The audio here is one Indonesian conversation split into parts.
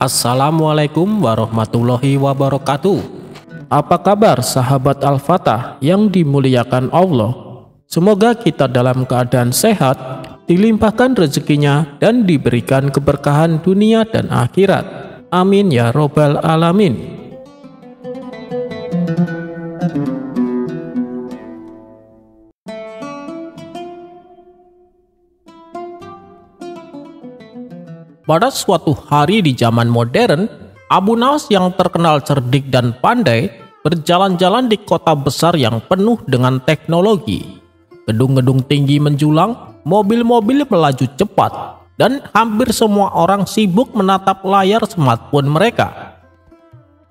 Assalamualaikum warahmatullahi wabarakatuh. Apa kabar sahabat Al-Fatah yang dimuliakan Allah? Semoga kita dalam keadaan sehat, dilimpahkan rezekinya dan diberikan keberkahan dunia dan akhirat. Amin ya robbal alamin. Pada suatu hari di zaman modern, Abu Nawas yang terkenal cerdik dan pandai berjalan-jalan di kota besar yang penuh dengan teknologi. Gedung-gedung tinggi menjulang, mobil-mobil melaju cepat, dan hampir semua orang sibuk menatap layar smartphone mereka.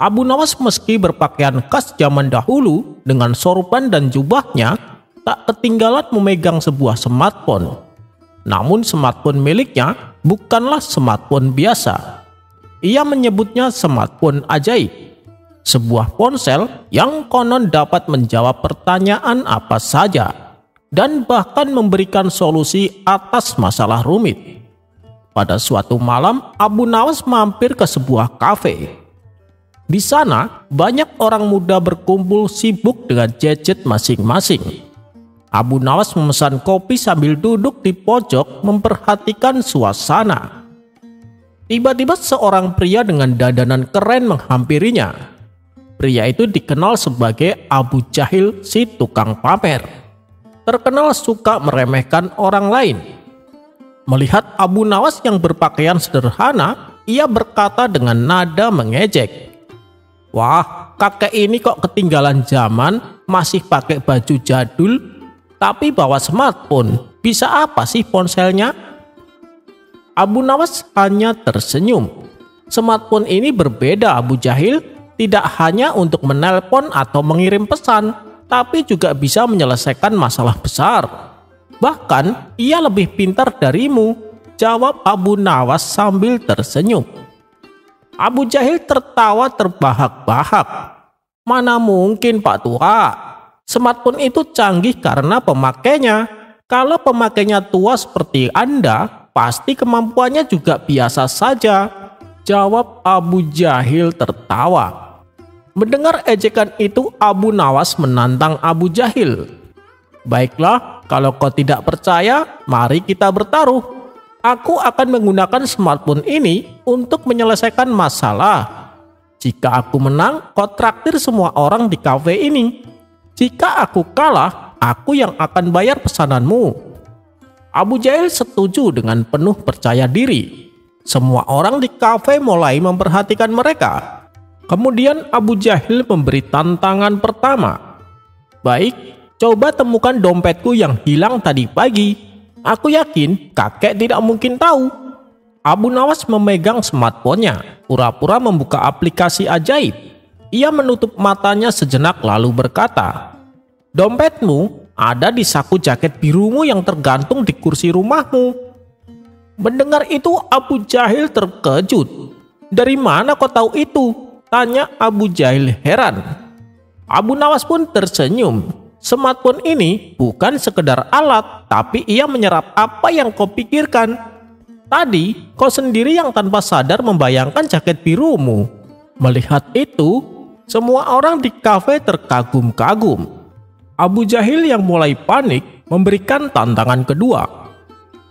Abu Nawas meski berpakaian khas zaman dahulu dengan sorban dan jubahnya, tak ketinggalan memegang sebuah smartphone. Namun smartphone miliknya bukanlah smartphone biasa. Ia menyebutnya smartphone ajaib. Sebuah ponsel yang konon dapat menjawab pertanyaan apa saja dan bahkan memberikan solusi atas masalah rumit. Pada suatu malam, Abu Nawas mampir ke sebuah kafe. Di sana, banyak orang muda berkumpul sibuk dengan gadget masing-masing. Abu Nawas memesan kopi sambil duduk di pojok memperhatikan suasana. Tiba-tiba seorang pria dengan dandanan keren menghampirinya. Pria itu dikenal sebagai Abu Jahil, si tukang pamer. Terkenal suka meremehkan orang lain. Melihat Abu Nawas yang berpakaian sederhana, ia berkata dengan nada mengejek. "Wah, kakek ini kok ketinggalan zaman, masih pakai baju jadul, tapi bawa smartphone. Bisa apa sih ponselnya?" Abu Nawas hanya tersenyum. Smartphone ini berbeda, Abu Jahil. Tidak hanya untuk menelpon atau mengirim pesan, tapi juga bisa menyelesaikan masalah besar. Bahkan, ia lebih pintar darimu, jawab Abu Nawas sambil tersenyum. Abu Jahil tertawa terbahak-bahak. "Mana mungkin Pak Tua? Smartphone itu canggih karena pemakainya. Kalau pemakainya tua seperti Anda, pasti kemampuannya juga biasa saja," jawab Abu Jahil tertawa. Mendengar ejekan itu, Abu Nawas menantang Abu Jahil. "Baiklah, kalau kau tidak percaya, mari kita bertaruh. Aku akan menggunakan smartphone ini untuk menyelesaikan masalah. Jika aku menang, kau traktir semua orang di kafe ini. Jika aku kalah, aku yang akan bayar pesananmu." Abu Jahil setuju dengan penuh percaya diri. Semua orang di kafe mulai memperhatikan mereka. Kemudian Abu Jahil memberi tantangan pertama. "Baik, coba temukan dompetku yang hilang tadi pagi. Aku yakin kakek tidak mungkin tahu." Abu Nawas memegang smartphone-nya, pura-pura membuka aplikasi ajaib. Ia menutup matanya sejenak lalu berkata, "Dompetmu ada di saku jaket birumu yang tergantung di kursi rumahmu." Mendengar itu Abu Jahil terkejut. "Dari mana kau tahu itu?" tanya Abu Jahil heran. Abu Nawas pun tersenyum. "Smartphone ini bukan sekedar alat, tapi ia menyerap apa yang kau pikirkan. Tadi kau sendiri yang tanpa sadar membayangkan jaket birumu." Melihat itu, semua orang di kafe terkagum-kagum. Abu Jahil yang mulai panik memberikan tantangan kedua.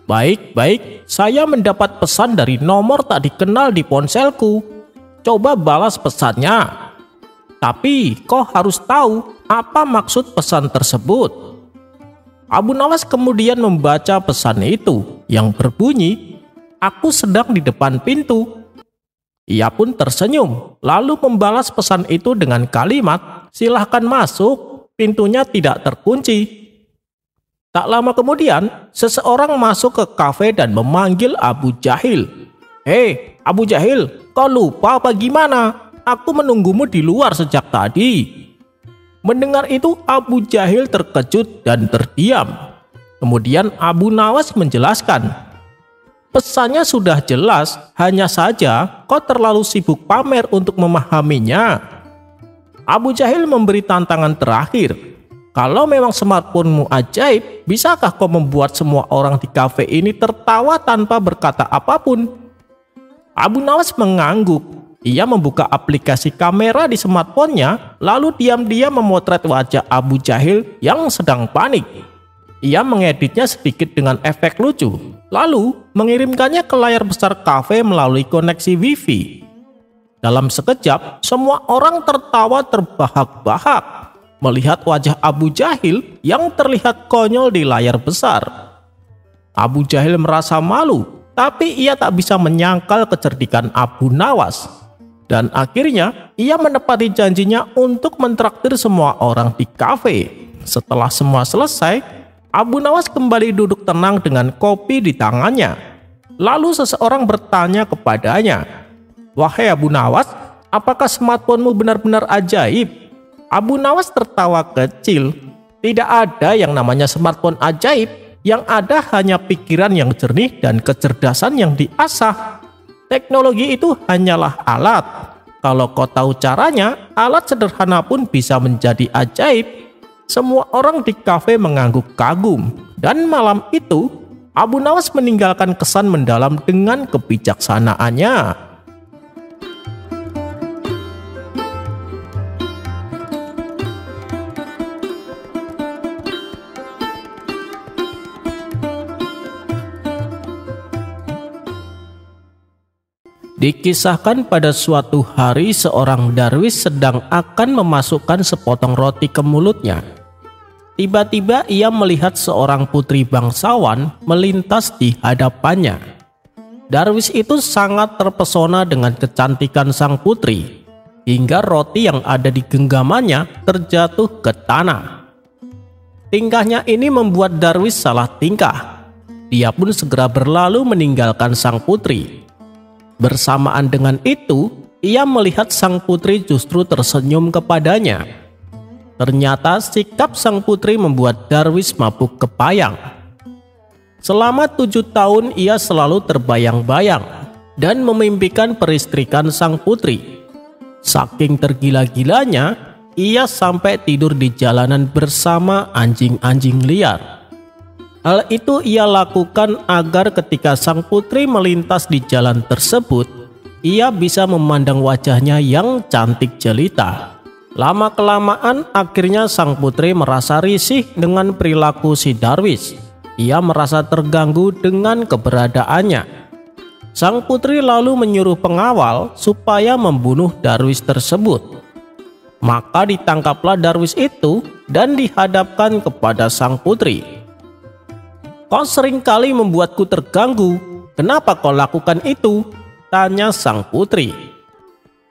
Baik, saya mendapat pesan dari nomor tak dikenal di ponselku. Coba balas pesannya. Tapi kau harus tahu apa maksud pesan tersebut." Abu Nawas kemudian membaca pesan itu yang berbunyi, "Aku sedang di depan pintu." Ia pun tersenyum, lalu membalas pesan itu dengan kalimat, "Silahkan masuk, pintunya tidak terkunci." Tak lama kemudian, seseorang masuk ke kafe dan memanggil Abu Jahil. "Hei, Abu Jahil, kau lupa apa gimana? Aku menunggumu di luar sejak tadi." Mendengar itu, Abu Jahil terkejut dan terdiam. Kemudian Abu Nawas menjelaskan, "Pesannya sudah jelas, hanya saja kau terlalu sibuk pamer untuk memahaminya." Abu Jahil memberi tantangan terakhir. "Kalau memang smartphone-mu ajaib, bisakah kau membuat semua orang di kafe ini tertawa tanpa berkata apapun?" Abu Nawas mengangguk. Ia membuka aplikasi kamera di smartphone-nya, lalu diam-diam memotret wajah Abu Jahil yang sedang panik. Ia mengeditnya sedikit dengan efek lucu, lalu mengirimkannya ke layar besar kafe melalui koneksi Wi-Fi. Dalam sekejap, semua orang tertawa terbahak-bahak melihat wajah Abu Jahil yang terlihat konyol di layar besar. Abu Jahil merasa malu, tapi ia tak bisa menyangkal kecerdikan Abu Nawas. Dan akhirnya, ia menepati janjinya untuk mentraktir semua orang di kafe. Setelah semua selesai, Abu Nawas kembali duduk tenang dengan kopi di tangannya. Lalu seseorang bertanya kepadanya, "Wahai Abu Nawas, apakah smartphone-mu benar-benar ajaib?" Abu Nawas tertawa kecil. Tidak ada yang namanya smartphone ajaib, yang ada hanya pikiran yang jernih dan kecerdasan yang diasah. Teknologi itu hanyalah alat. Kalau kau tahu caranya, alat sederhana pun bisa menjadi ajaib. Semua orang di kafe mengangguk kagum. Dan malam itu, Abu Nawas meninggalkan kesan mendalam dengan kebijaksanaannya. Dikisahkan pada suatu hari seorang darwis sedang akan memasukkan sepotong roti ke mulutnya. Tiba-tiba ia melihat seorang putri bangsawan melintas di hadapannya. Darwis itu sangat terpesona dengan kecantikan sang putri, hingga roti yang ada di genggamannya terjatuh ke tanah. Tingkahnya ini membuat darwis salah tingkah. Dia pun segera berlalu meninggalkan sang putri. Bersamaan dengan itu, ia melihat sang putri justru tersenyum kepadanya. Ternyata sikap sang putri membuat darwis mabuk kepayang. Selama 7 tahun ia selalu terbayang-bayang dan memimpikan peristrikan sang putri. Saking tergila-gilanya, ia sampai tidur di jalanan bersama anjing-anjing liar. Hal itu ia lakukan agar ketika sang putri melintas di jalan tersebut, ia bisa memandang wajahnya yang cantik jelita. Lama-kelamaan akhirnya sang putri merasa risih dengan perilaku si darwis. Ia merasa terganggu dengan keberadaannya. Sang putri lalu menyuruh pengawal supaya membunuh darwis tersebut. Maka ditangkaplah darwis itu dan dihadapkan kepada sang putri. "Kau seringkali membuatku terganggu. Kenapa kau lakukan itu?" tanya sang putri.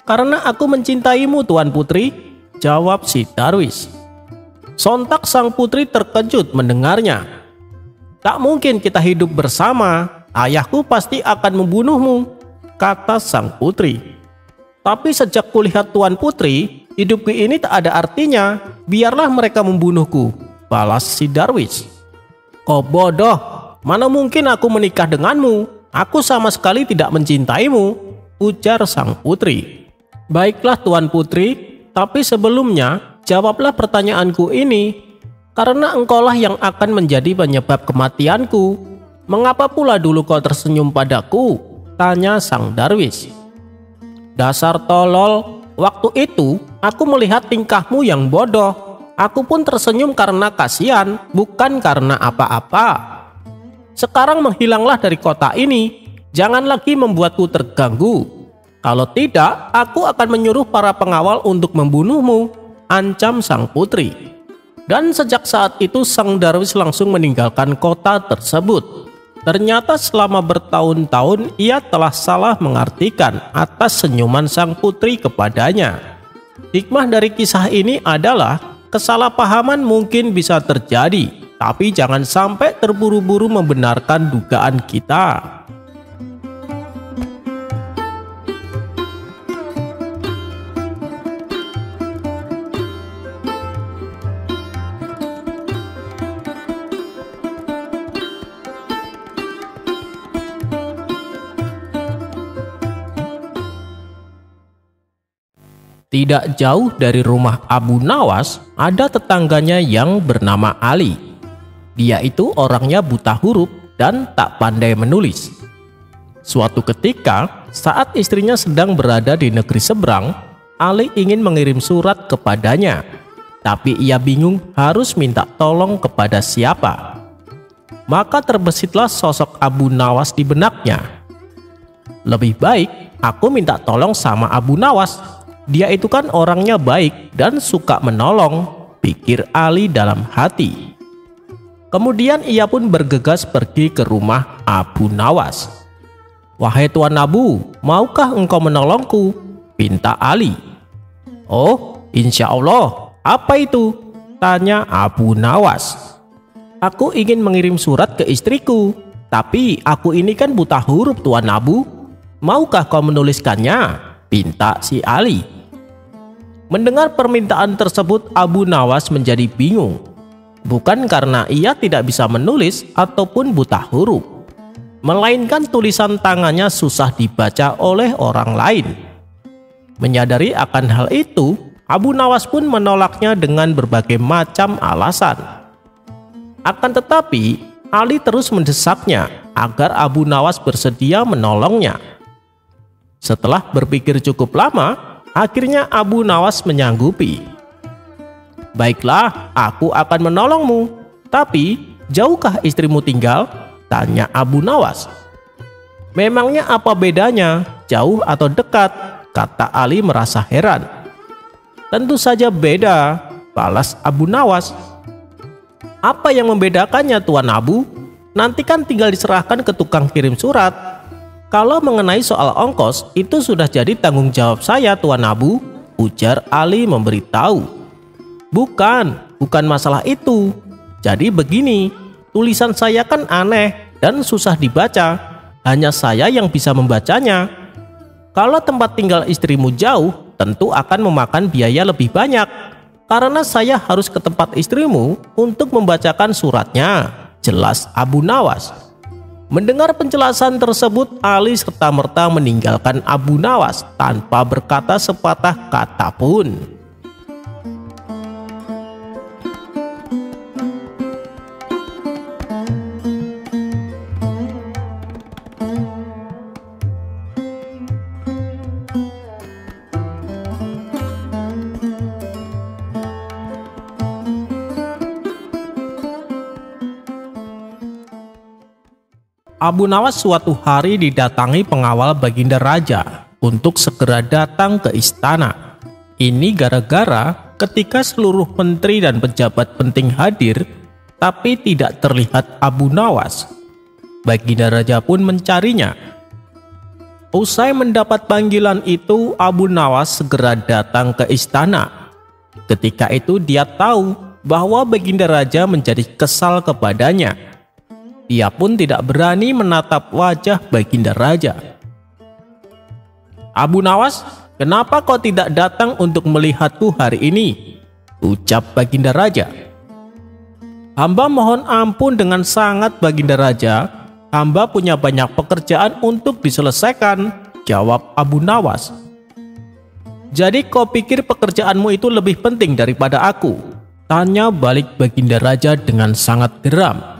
"Karena aku mencintaimu, Tuan Putri," jawab si darwis. Sontak sang putri terkejut mendengarnya. "Tak mungkin kita hidup bersama. Ayahku pasti akan membunuhmu," kata sang putri. "Tapi sejak kulihat Tuan Putri, hidupku ini tak ada artinya. Biarlah mereka membunuhku," balas si darwis. "Kau bodoh, mana mungkin aku menikah denganmu? Aku sama sekali tidak mencintaimu," ujar sang putri. "Baiklah Tuan Putri, tapi sebelumnya jawablah pertanyaanku ini. Karena engkaulah yang akan menjadi penyebab kematianku. Mengapa pula dulu kau tersenyum padaku?" tanya sang darwis. "Dasar tolol, waktu itu aku melihat tingkahmu yang bodoh. Aku pun tersenyum karena kasihan, bukan karena apa-apa. Sekarang menghilanglah dari kota ini. Jangan lagi membuatku terganggu. Kalau tidak, aku akan menyuruh para pengawal untuk membunuhmu," ancam sang putri. Dan sejak saat itu sang darwis langsung meninggalkan kota tersebut. Ternyata selama bertahun-tahun ia telah salah mengartikan atas senyuman sang putri kepadanya. Hikmah dari kisah ini adalah kesalahpahaman mungkin bisa terjadi, tapi jangan sampai terburu-buru membenarkan dugaan kita. Tidak jauh dari rumah Abu Nawas, ada tetangganya yang bernama Ali. Dia itu orangnya buta huruf dan tak pandai menulis. Suatu ketika, saat istrinya sedang berada di negeri seberang, Ali ingin mengirim surat kepadanya. Tapi ia bingung harus minta tolong kepada siapa. Maka terbesitlah sosok Abu Nawas di benaknya. Lebih baik aku minta tolong sama Abu Nawas. Dia itu kan orangnya baik dan suka menolong, pikir Ali dalam hati. Kemudian ia pun bergegas pergi ke rumah Abu Nawas. "Wahai Tuan Abu, maukah engkau menolongku?" pinta Ali. "Oh, insya Allah. Apa itu?" tanya Abu Nawas. "Aku ingin mengirim surat ke istriku, tapi aku ini kan buta huruf Tuan Abu. Maukah kau menuliskannya?" pinta si Ali. Mendengar permintaan tersebut, Abu Nawas menjadi bingung. Bukan karena ia tidak bisa menulis ataupun buta huruf, melainkan tulisan tangannya susah dibaca oleh orang lain. Menyadari akan hal itu, Abu Nawas pun menolaknya dengan berbagai macam alasan. Akan tetapi, Ali terus mendesaknya agar Abu Nawas bersedia menolongnya. Setelah berpikir cukup lama, akhirnya Abu Nawas menyanggupi. "Baiklah, aku akan menolongmu. Tapi, jauhkah istrimu tinggal?" tanya Abu Nawas. "Memangnya apa bedanya, jauh atau dekat?" kata Ali merasa heran. "Tentu saja beda," balas Abu Nawas. "Apa yang membedakannya Tuan Abu? Nanti kan tinggal diserahkan ke tukang kirim surat. Kalau mengenai soal ongkos, itu sudah jadi tanggung jawab saya Tuan Abu," ujar Ali memberitahu. Bukan masalah itu. Jadi begini, tulisan saya kan aneh dan susah dibaca. Hanya saya yang bisa membacanya. Kalau tempat tinggal istrimu jauh, tentu akan memakan biaya lebih banyak. Karena saya harus ke tempat istrimu untuk membacakan suratnya, jelas Abu Nawas. Mendengar penjelasan tersebut, Ali serta-merta meninggalkan Abu Nawas tanpa berkata sepatah kata pun. Abu Nawas suatu hari didatangi pengawal Baginda Raja untuk segera datang ke istana. Ini gara-gara ketika seluruh menteri dan pejabat penting hadir, tapi tidak terlihat Abu Nawas. Baginda Raja pun mencarinya. Usai mendapat panggilan itu, Abu Nawas segera datang ke istana. Ketika itu dia tahu bahwa Baginda Raja menjadi kesal kepadanya. Dia pun tidak berani menatap wajah Baginda Raja. "Abu Nawas, kenapa kau tidak datang untuk melihatku hari ini?" ucap Baginda Raja. "Hamba mohon ampun dengan sangat Baginda Raja. Hamba punya banyak pekerjaan untuk diselesaikan," jawab Abu Nawas. "Jadi kau pikir pekerjaanmu itu lebih penting daripada aku?" tanya balik Baginda Raja dengan sangat geram.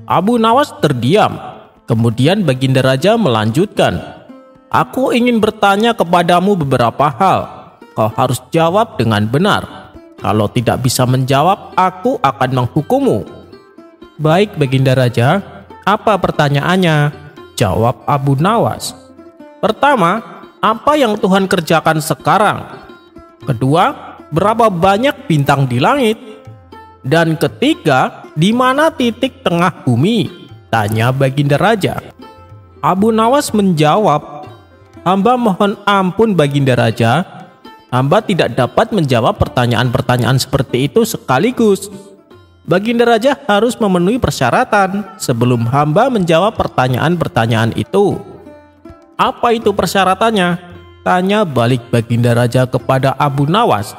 Abu Nawas terdiam. Kemudian Baginda Raja melanjutkan, "Aku ingin bertanya kepadamu beberapa hal. Kau harus jawab dengan benar. Kalau tidak bisa menjawab, aku akan menghukummu." "Baik Baginda Raja, apa pertanyaannya?" jawab Abu Nawas. "Pertama, apa yang Tuhan kerjakan sekarang? Kedua, berapa banyak bintang di langit? Dan ketiga, di mana titik tengah bumi?" tanya Baginda Raja. Abu Nawas menjawab, "Hamba mohon ampun Baginda Raja. Hamba tidak dapat menjawab pertanyaan-pertanyaan seperti itu sekaligus. Baginda Raja harus memenuhi persyaratan sebelum hamba menjawab pertanyaan-pertanyaan itu." "Apa itu persyaratannya?" tanya balik Baginda Raja kepada Abu Nawas.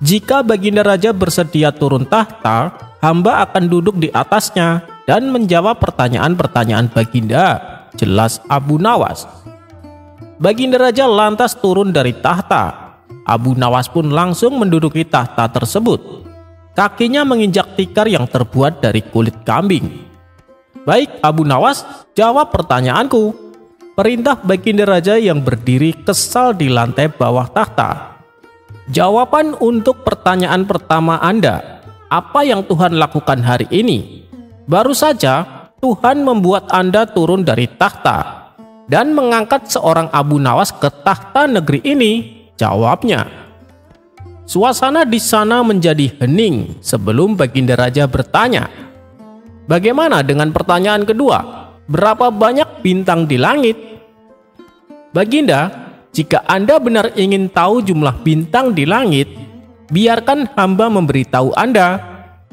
"Jika Baginda Raja bersedia turun tahta, hamba akan duduk di atasnya dan menjawab pertanyaan-pertanyaan Baginda," jelas Abu Nawas. Baginda Raja lantas turun dari tahta. Abu Nawas pun langsung menduduki tahta tersebut. Kakinya menginjak tikar yang terbuat dari kulit kambing. Baik Abu Nawas, jawab pertanyaanku. Perintah Baginda Raja yang berdiri kesal di lantai bawah tahta. Jawaban untuk pertanyaan pertama Anda, apa yang Tuhan lakukan hari ini? Baru saja Tuhan membuat Anda turun dari tahta dan mengangkat seorang Abu Nawas ke tahta negeri ini. Jawabnya. Suasana di sana menjadi hening sebelum Baginda Raja bertanya, bagaimana dengan pertanyaan kedua? Berapa banyak bintang di langit? Baginda, jika Anda benar ingin tahu jumlah bintang di langit, biarkan hamba memberitahu Anda,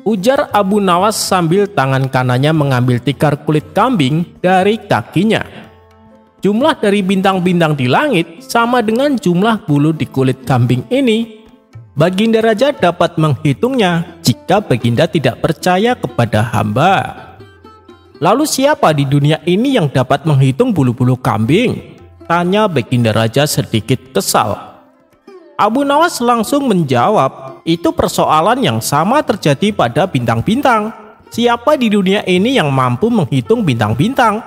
ujar Abu Nawas sambil tangan kanannya mengambil tikar kulit kambing dari kakinya. Jumlah dari bintang-bintang di langit sama dengan jumlah bulu di kulit kambing ini. Baginda Raja dapat menghitungnya jika Baginda tidak percaya kepada hamba. Lalu siapa di dunia ini yang dapat menghitung bulu-bulu kambing? Tanya Baginda Raja sedikit kesal. Abu Nawas langsung menjawab, itu persoalan yang sama terjadi pada bintang-bintang. Siapa di dunia ini yang mampu menghitung bintang-bintang?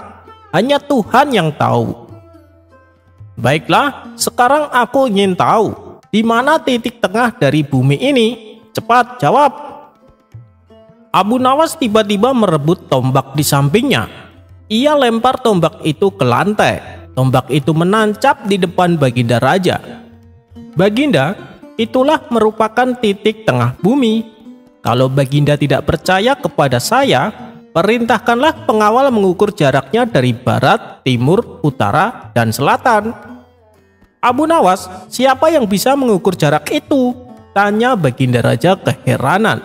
Hanya Tuhan yang tahu. Baiklah, sekarang aku ingin tahu, di mana titik tengah dari bumi ini? Cepat jawab. Abu Nawas tiba-tiba merebut tombak di sampingnya. Ia lempar tombak itu ke lantai. Tombak itu menancap di depan Baginda Raja. Baginda, itulah merupakan titik tengah bumi. Kalau Baginda tidak percaya kepada saya, perintahkanlah pengawal mengukur jaraknya dari barat, timur, utara, dan selatan. Abu Nawas, siapa yang bisa mengukur jarak itu? Tanya Baginda Raja keheranan.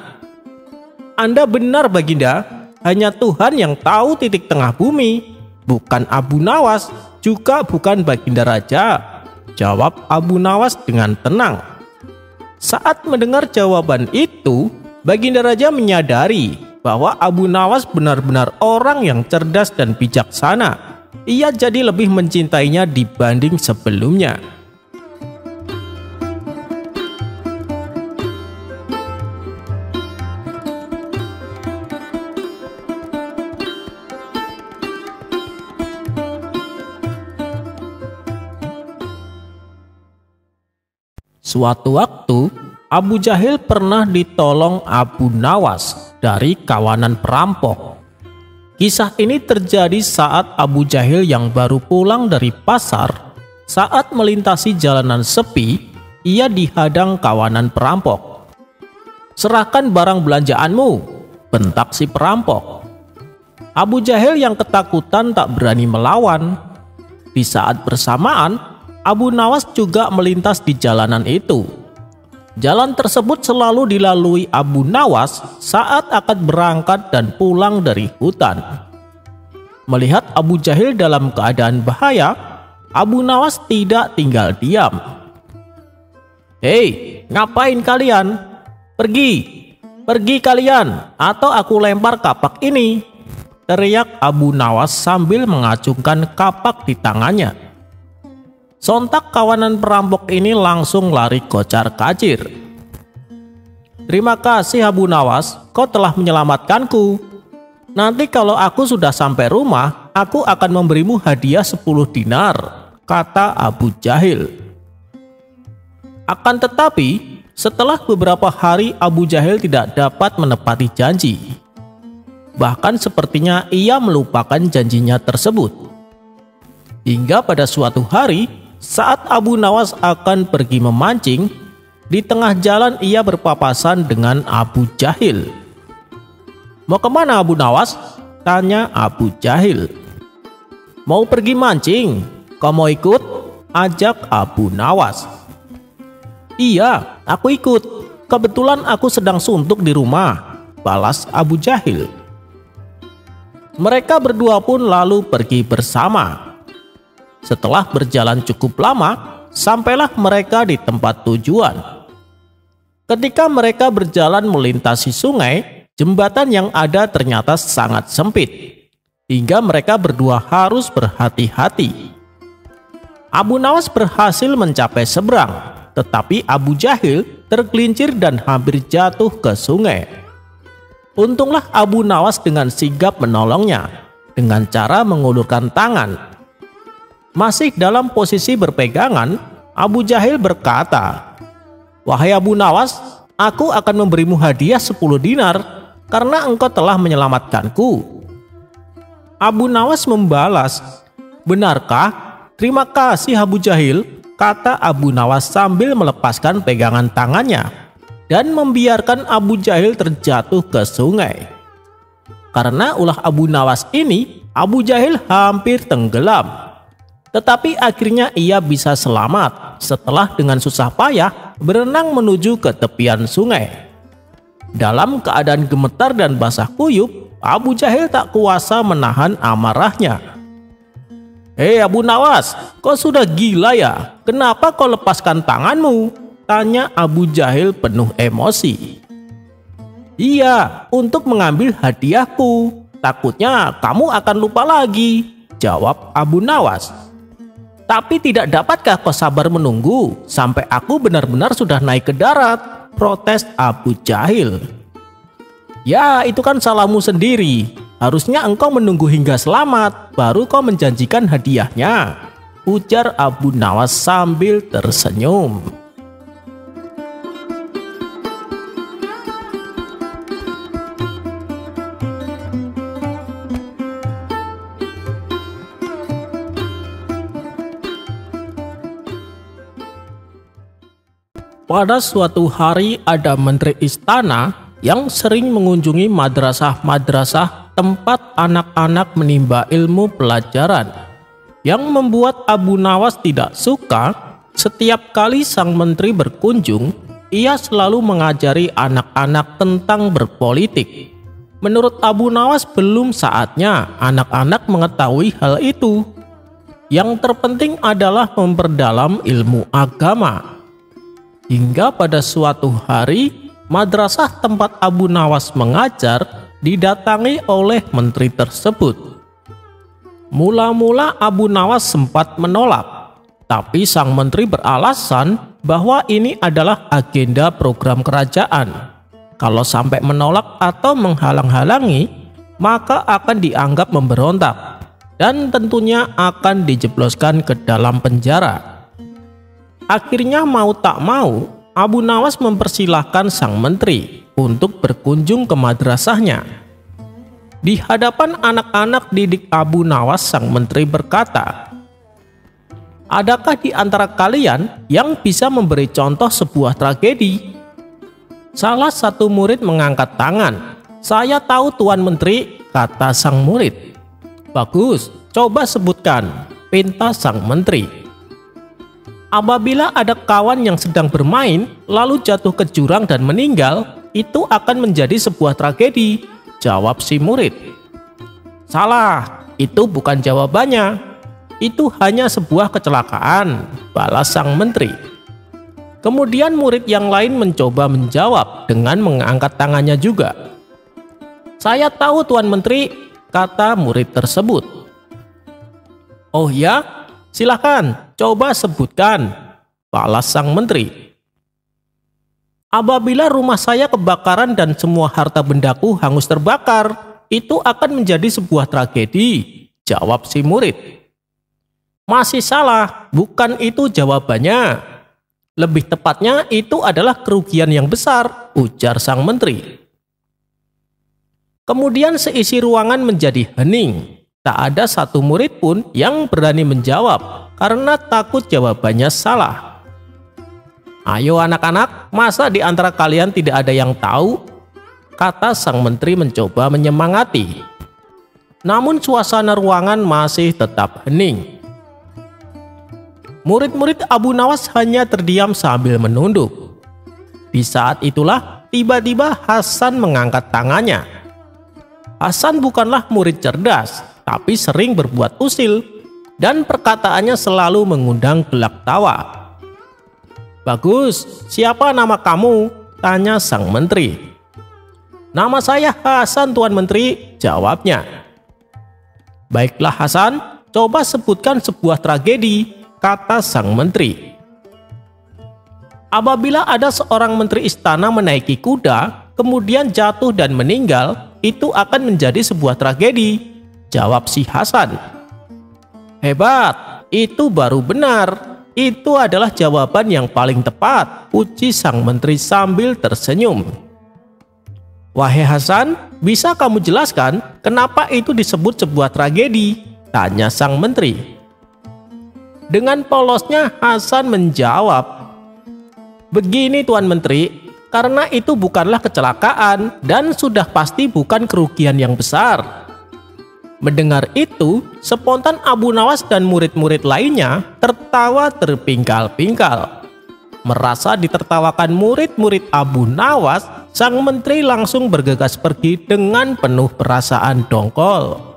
Anda benar Baginda, hanya Tuhan yang tahu titik tengah bumi. Bukan Abu Nawas, juga bukan Baginda Raja. Jawab Abu Nawas dengan tenang. Saat mendengar jawaban itu, Baginda Raja menyadari bahwa Abu Nawas benar-benar orang yang cerdas dan bijaksana. Ia jadi lebih mencintainya dibanding sebelumnya. Suatu waktu, Abu Jahil pernah ditolong Abu Nawas dari kawanan perampok. Kisah ini terjadi saat Abu Jahil yang baru pulang dari pasar. Saat melintasi jalanan sepi, ia dihadang kawanan perampok. "Serahkan barang belanjaanmu," bentak si perampok. Abu Jahil yang ketakutan tak berani melawan. Di saat bersamaan, Abu Nawas juga melintas di jalanan itu. Jalan tersebut selalu dilalui Abu Nawas saat akan berangkat dan pulang dari hutan. Melihat Abu Jahil dalam keadaan bahaya, Abu Nawas tidak tinggal diam. "Hei, ngapain kalian? Pergi kalian, atau aku lempar kapak ini," teriak Abu Nawas sambil mengacungkan kapak di tangannya. Sontak kawanan perampok ini langsung lari kocar-kacir. "Terima kasih Abu Nawas, kau telah menyelamatkanku. Nanti kalau aku sudah sampai rumah, aku akan memberimu hadiah 10 dinar, kata Abu Jahil. Akan tetapi, setelah beberapa hari Abu Jahil tidak dapat menepati janji. Bahkan sepertinya ia melupakan janjinya tersebut. Hingga pada suatu hari, saat Abu Nawas akan pergi memancing, di tengah jalan ia berpapasan dengan Abu Jahil. "Mau kemana Abu Nawas?" tanya Abu Jahil. "Mau pergi mancing. Kau mau ikut?" ajak Abu Nawas. "Iya, aku ikut. Kebetulan aku sedang suntuk di rumah," balas Abu Jahil. Mereka berdua pun lalu pergi bersama. Setelah berjalan cukup lama, sampailah mereka di tempat tujuan. Ketika mereka berjalan melintasi sungai, jembatan yang ada ternyata sangat sempit, hingga mereka berdua harus berhati-hati. Abu Nawas berhasil mencapai seberang, tetapi Abu Jahil tergelincir dan hampir jatuh ke sungai. Untunglah Abu Nawas dengan sigap menolongnya. dengan cara mengulurkan tangan. Masih dalam posisi berpegangan, Abu Jahil berkata, "Wahai Abu Nawas, aku akan memberimu hadiah 10 dinar karena engkau telah menyelamatkanku." Abu Nawas membalas, "Benarkah? Terima kasih Abu Jahil," kata Abu Nawas sambil melepaskan pegangan tangannya dan membiarkan Abu Jahil terjatuh ke sungai. Karena ulah Abu Nawas ini, Abu Jahil hampir tenggelam. Tetapi akhirnya ia bisa selamat setelah dengan susah payah berenang menuju ke tepian sungai. Dalam keadaan gemetar dan basah kuyup, Abu Jahil tak kuasa menahan amarahnya. "Hei Abu Nawas, kau sudah gila ya? Kenapa kau lepaskan tanganmu?" tanya Abu Jahil penuh emosi. "Iya, untuk mengambil hadiahku. Takutnya kamu akan lupa lagi," jawab Abu Nawas. "Tapi tidak dapatkah kau sabar menunggu sampai aku benar-benar sudah naik ke darat?" protes Abu Jahil. "Ya, itu kan salahmu sendiri. Harusnya engkau menunggu hingga selamat, baru kau menjanjikan hadiahnya," ujar Abu Nawas sambil tersenyum. Pada suatu hari ada menteri istana yang sering mengunjungi madrasah-madrasah tempat anak-anak menimba ilmu pelajaran. Yang membuat Abu Nawas tidak suka, setiap kali sang menteri berkunjung, ia selalu mengajari anak-anak tentang berpolitik. Menurut Abu Nawas belum saatnya anak-anak mengetahui hal itu. Yang terpenting adalah memperdalam ilmu agama. Hingga pada suatu hari, madrasah tempat Abu Nawas mengajar didatangi oleh menteri tersebut. Mula-mula Abu Nawas sempat menolak, tapi sang menteri beralasan bahwa ini adalah agenda program kerajaan. Kalau sampai menolak atau menghalang-halangi, maka akan dianggap memberontak dan tentunya akan dijebloskan ke dalam penjara. Akhirnya mau tak mau, Abu Nawas mempersilahkan sang menteri untuk berkunjung ke madrasahnya. Di hadapan anak-anak didik Abu Nawas, sang menteri berkata, "Adakah di antara kalian yang bisa memberi contoh sebuah tragedi?" Salah satu murid mengangkat tangan. "Saya tahu Tuan Menteri," kata sang murid. "Bagus, coba sebutkan," pinta sang menteri. "Apabila ada kawan yang sedang bermain lalu jatuh ke jurang dan meninggal, itu akan menjadi sebuah tragedi," jawab si murid. "Salah, itu bukan jawabannya. Itu hanya sebuah kecelakaan," balas sang menteri. Kemudian murid yang lain mencoba menjawab dengan mengangkat tangannya juga. "Saya tahu Tuan Menteri," kata murid tersebut. "Oh ya? Silahkan, coba sebutkan," balas sang menteri. "Apabila rumah saya kebakaran dan semua harta bendaku hangus terbakar, itu akan menjadi sebuah tragedi," jawab si murid. "Masih salah, bukan itu jawabannya. Lebih tepatnya itu adalah kerugian yang besar," ujar sang menteri. Kemudian seisi ruangan menjadi hening. Tak ada satu murid pun yang berani menjawab karena takut jawabannya salah. "Ayo anak-anak, masa di antara kalian tidak ada yang tahu?" kata sang menteri mencoba menyemangati. Namun suasana ruangan masih tetap hening. Murid-murid Abu Nawas hanya terdiam sambil menunduk. Di saat itulah tiba-tiba Hasan mengangkat tangannya. Hasan bukanlah murid cerdas, tapi sering berbuat usil, dan perkataannya selalu mengundang gelak tawa. "Bagus, siapa nama kamu?" tanya sang menteri. "Nama saya Hasan, Tuan Menteri," jawabnya. "Baiklah Hasan, coba sebutkan sebuah tragedi," kata sang menteri. "Apabila ada seorang menteri istana menaiki kuda, kemudian jatuh dan meninggal, itu akan menjadi sebuah tragedi," Jawab si Hasan. Hebat, itu baru benar. Itu adalah jawaban yang paling tepat, puji sang menteri sambil tersenyum. Wahai Hasan, bisa kamu jelaskan kenapa itu disebut sebuah tragedi? Tanya sang menteri. Dengan polosnya Hasan menjawab, begini Tuan Menteri, karena itu bukanlah kecelakaan dan sudah pasti bukan kerugian yang besar. Mendengar itu, spontan Abu Nawas dan murid-murid lainnya tertawa terpingkal-pingkal. Merasa ditertawakan murid-murid Abu Nawas, sang menteri langsung bergegas pergi dengan penuh perasaan dongkol.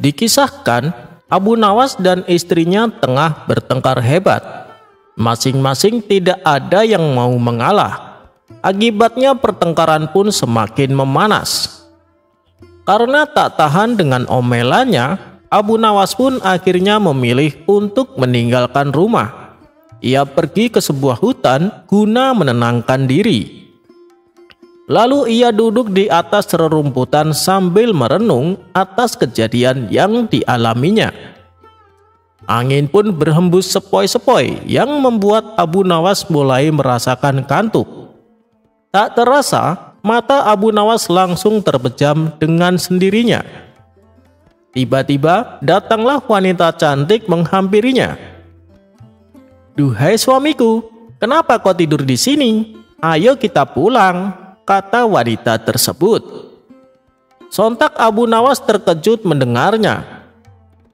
Dikisahkan, Abu Nawas dan istrinya tengah bertengkar hebat. Masing-masing tidak ada yang mau mengalah. Akibatnya pertengkaran pun semakin memanas. Karena tak tahan dengan omelannya, Abu Nawas pun akhirnya memilih untuk meninggalkan rumah. Ia pergi ke sebuah hutan guna menenangkan diri. Lalu ia duduk di atas rerumputan sambil merenung atas kejadian yang dialaminya. Angin pun berhembus sepoi-sepoi yang membuat Abu Nawas mulai merasakan kantuk. Tak terasa, mata Abu Nawas langsung terpejam dengan sendirinya. Tiba-tiba datanglah wanita cantik menghampirinya. "Duhai suamiku, kenapa kau tidur di sini? Ayo kita pulang," kata wanita tersebut. Sontak Abu Nawas terkejut mendengarnya.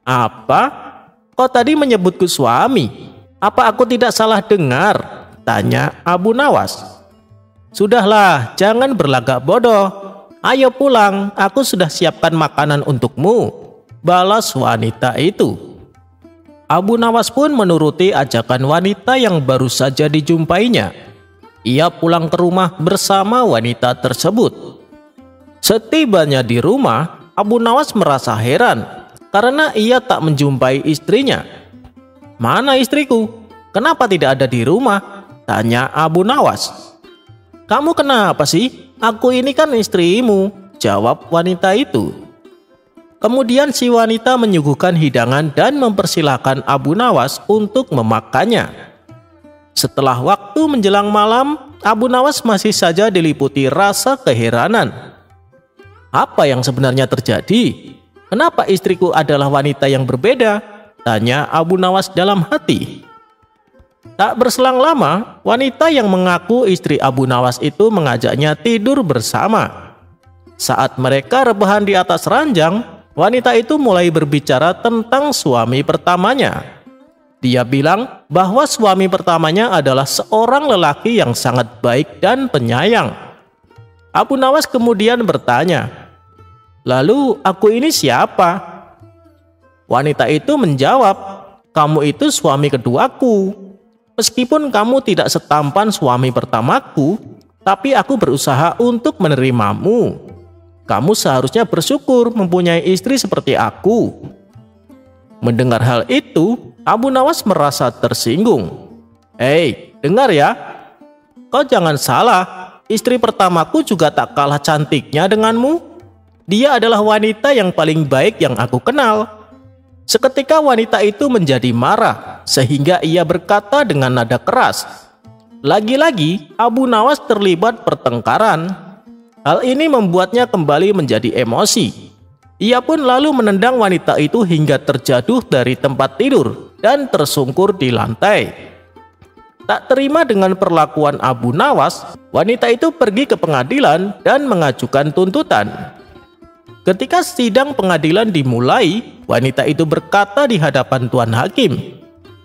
"Apa? Kau tadi menyebutku suami? Apa aku tidak salah dengar?" tanya Abu Nawas. "Sudahlah, jangan berlagak bodoh. Ayo pulang, aku sudah siapkan makanan untukmu," balas wanita itu. Abu Nawas pun menuruti ajakan wanita yang baru saja dijumpainya. Ia pulang ke rumah bersama wanita tersebut. Setibanya di rumah, Abu Nawas merasa heran karena ia tak menjumpai istrinya. "Mana istriku? Kenapa tidak ada di rumah?" tanya Abu Nawas. "Kamu kenapa sih? Aku ini kan istrimu," jawab wanita itu. Kemudian si wanita menyuguhkan hidangan dan mempersilahkan Abu Nawas untuk memakannya. Setelah waktu menjelang malam, Abu Nawas masih saja diliputi rasa keheranan. Apa yang sebenarnya terjadi? Kenapa istriku adalah wanita yang berbeda? Tanya Abu Nawas dalam hati. Tak berselang lama, wanita yang mengaku istri Abu Nawas itu mengajaknya tidur bersama. Saat mereka rebahan di atas ranjang, wanita itu mulai berbicara tentang suami pertamanya. Dia bilang bahwa suami pertamanya adalah seorang lelaki yang sangat baik dan penyayang. Abu Nawas kemudian bertanya, "Lalu aku ini siapa?" Wanita itu menjawab, "Kamu itu suami keduaku. Meskipun kamu tidak setampan suami pertamaku, tapi aku berusaha untuk menerimamu. Kamu seharusnya bersyukur mempunyai istri seperti aku." Mendengar hal itu, Abu Nawas merasa tersinggung. "Hei, dengar ya. Kau jangan salah, istri pertamaku juga tak kalah cantiknya denganmu. Dia adalah wanita yang paling baik yang aku kenal." Seketika wanita itu menjadi marah, sehingga ia berkata dengan nada keras. Lagi-lagi, Abu Nawas terlibat pertengkaran. Hal ini membuatnya kembali menjadi emosi. Ia pun lalu menendang wanita itu hingga terjatuh dari tempat tidur dan tersungkur di lantai. Tak terima dengan perlakuan Abu Nawas, wanita itu pergi ke pengadilan dan mengajukan tuntutan. Ketika sidang pengadilan dimulai, wanita itu berkata di hadapan Tuan Hakim,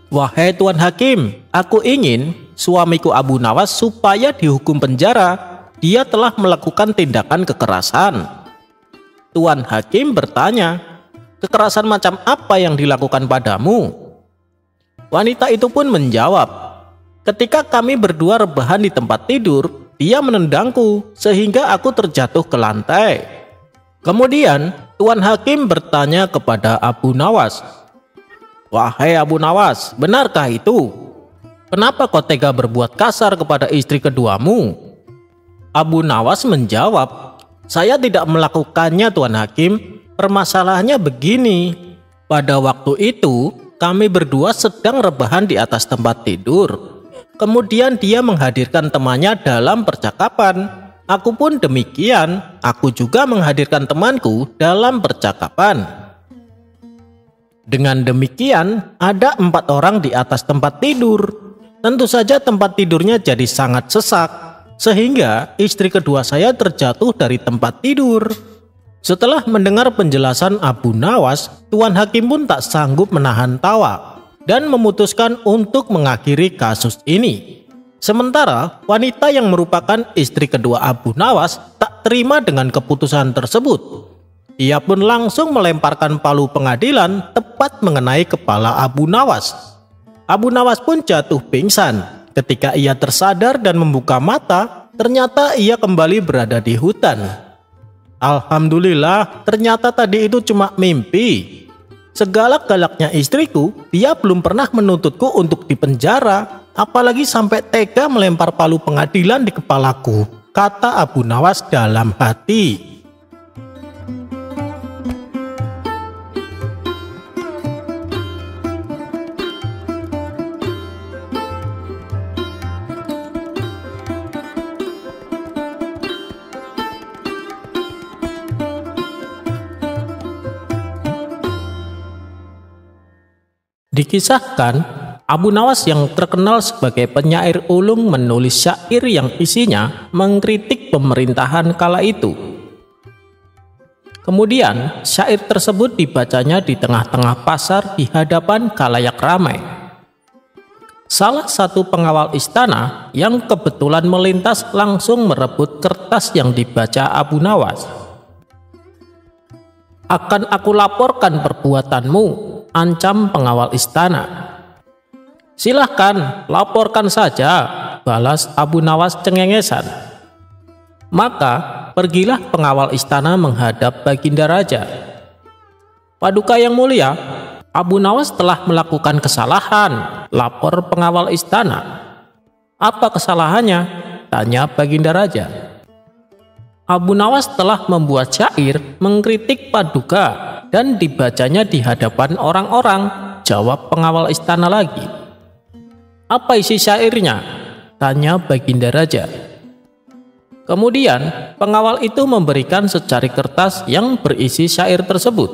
"Wahai Tuan Hakim, aku ingin suamiku Abu Nawas supaya dihukum penjara. Dia telah melakukan tindakan kekerasan." Tuan Hakim bertanya, "Kekerasan macam apa yang dilakukan padamu?" Wanita itu pun menjawab, "Ketika kami berdua rebahan di tempat tidur, dia menendangku sehingga aku terjatuh ke lantai. Kemudian Tuan Hakim bertanya kepada Abu Nawas, "Wahai Abu Nawas, benarkah itu? Kenapa kau tega berbuat kasar kepada istri keduamu?" Abu Nawas menjawab, "Saya tidak melakukannya, Tuan Hakim. Permasalahannya begini. Pada waktu itu, kami berdua sedang rebahan di atas tempat tidur. Kemudian dia menghadirkan temannya dalam percakapan. Aku pun demikian, aku juga menghadirkan temanku dalam percakapan. Dengan demikian, ada 4 orang di atas tempat tidur. Tentu saja tempat tidurnya jadi sangat sesak, sehingga istri kedua saya terjatuh dari tempat tidur." Setelah mendengar penjelasan Abu Nawas, Tuan Hakim pun tak sanggup menahan tawa dan memutuskan untuk mengakhiri kasus ini. Sementara wanita yang merupakan istri kedua Abu Nawas tak terima dengan keputusan tersebut. Ia pun langsung melemparkan palu pengadilan tepat mengenai kepala Abu Nawas. Abu Nawas pun jatuh pingsan. Ketika ia tersadar dan membuka mata, ternyata ia kembali berada di hutan. "Alhamdulillah, ternyata tadi itu cuma mimpi. Segalak-galaknya istriku, dia belum pernah menuntutku untuk dipenjara, apalagi sampai tega melempar palu pengadilan di kepalaku," kata Abu Nawas dalam hati. Dikisahkan, Abu Nawas yang terkenal sebagai penyair ulung menulis syair yang isinya mengkritik pemerintahan kala itu. Kemudian, syair tersebut dibacanya di tengah-tengah pasar di hadapan khalayak ramai. Salah satu pengawal istana yang kebetulan melintas langsung merebut kertas yang dibaca Abu Nawas. "Akan aku laporkan perbuatanmu," ancam pengawal istana. "Silahkan, laporkan saja," balas Abu Nawas cengengesan. Maka pergilah pengawal istana menghadap Baginda Raja. "Paduka yang mulia, Abu Nawas telah melakukan kesalahan," lapor pengawal istana. "Apa kesalahannya?" tanya Baginda Raja. "Abu Nawas telah membuat syair mengkritik Paduka dan dibacanya di hadapan orang-orang," jawab pengawal istana lagi. "Apa isi syairnya?" tanya Baginda Raja. Kemudian pengawal itu memberikan secari kertas yang berisi syair tersebut.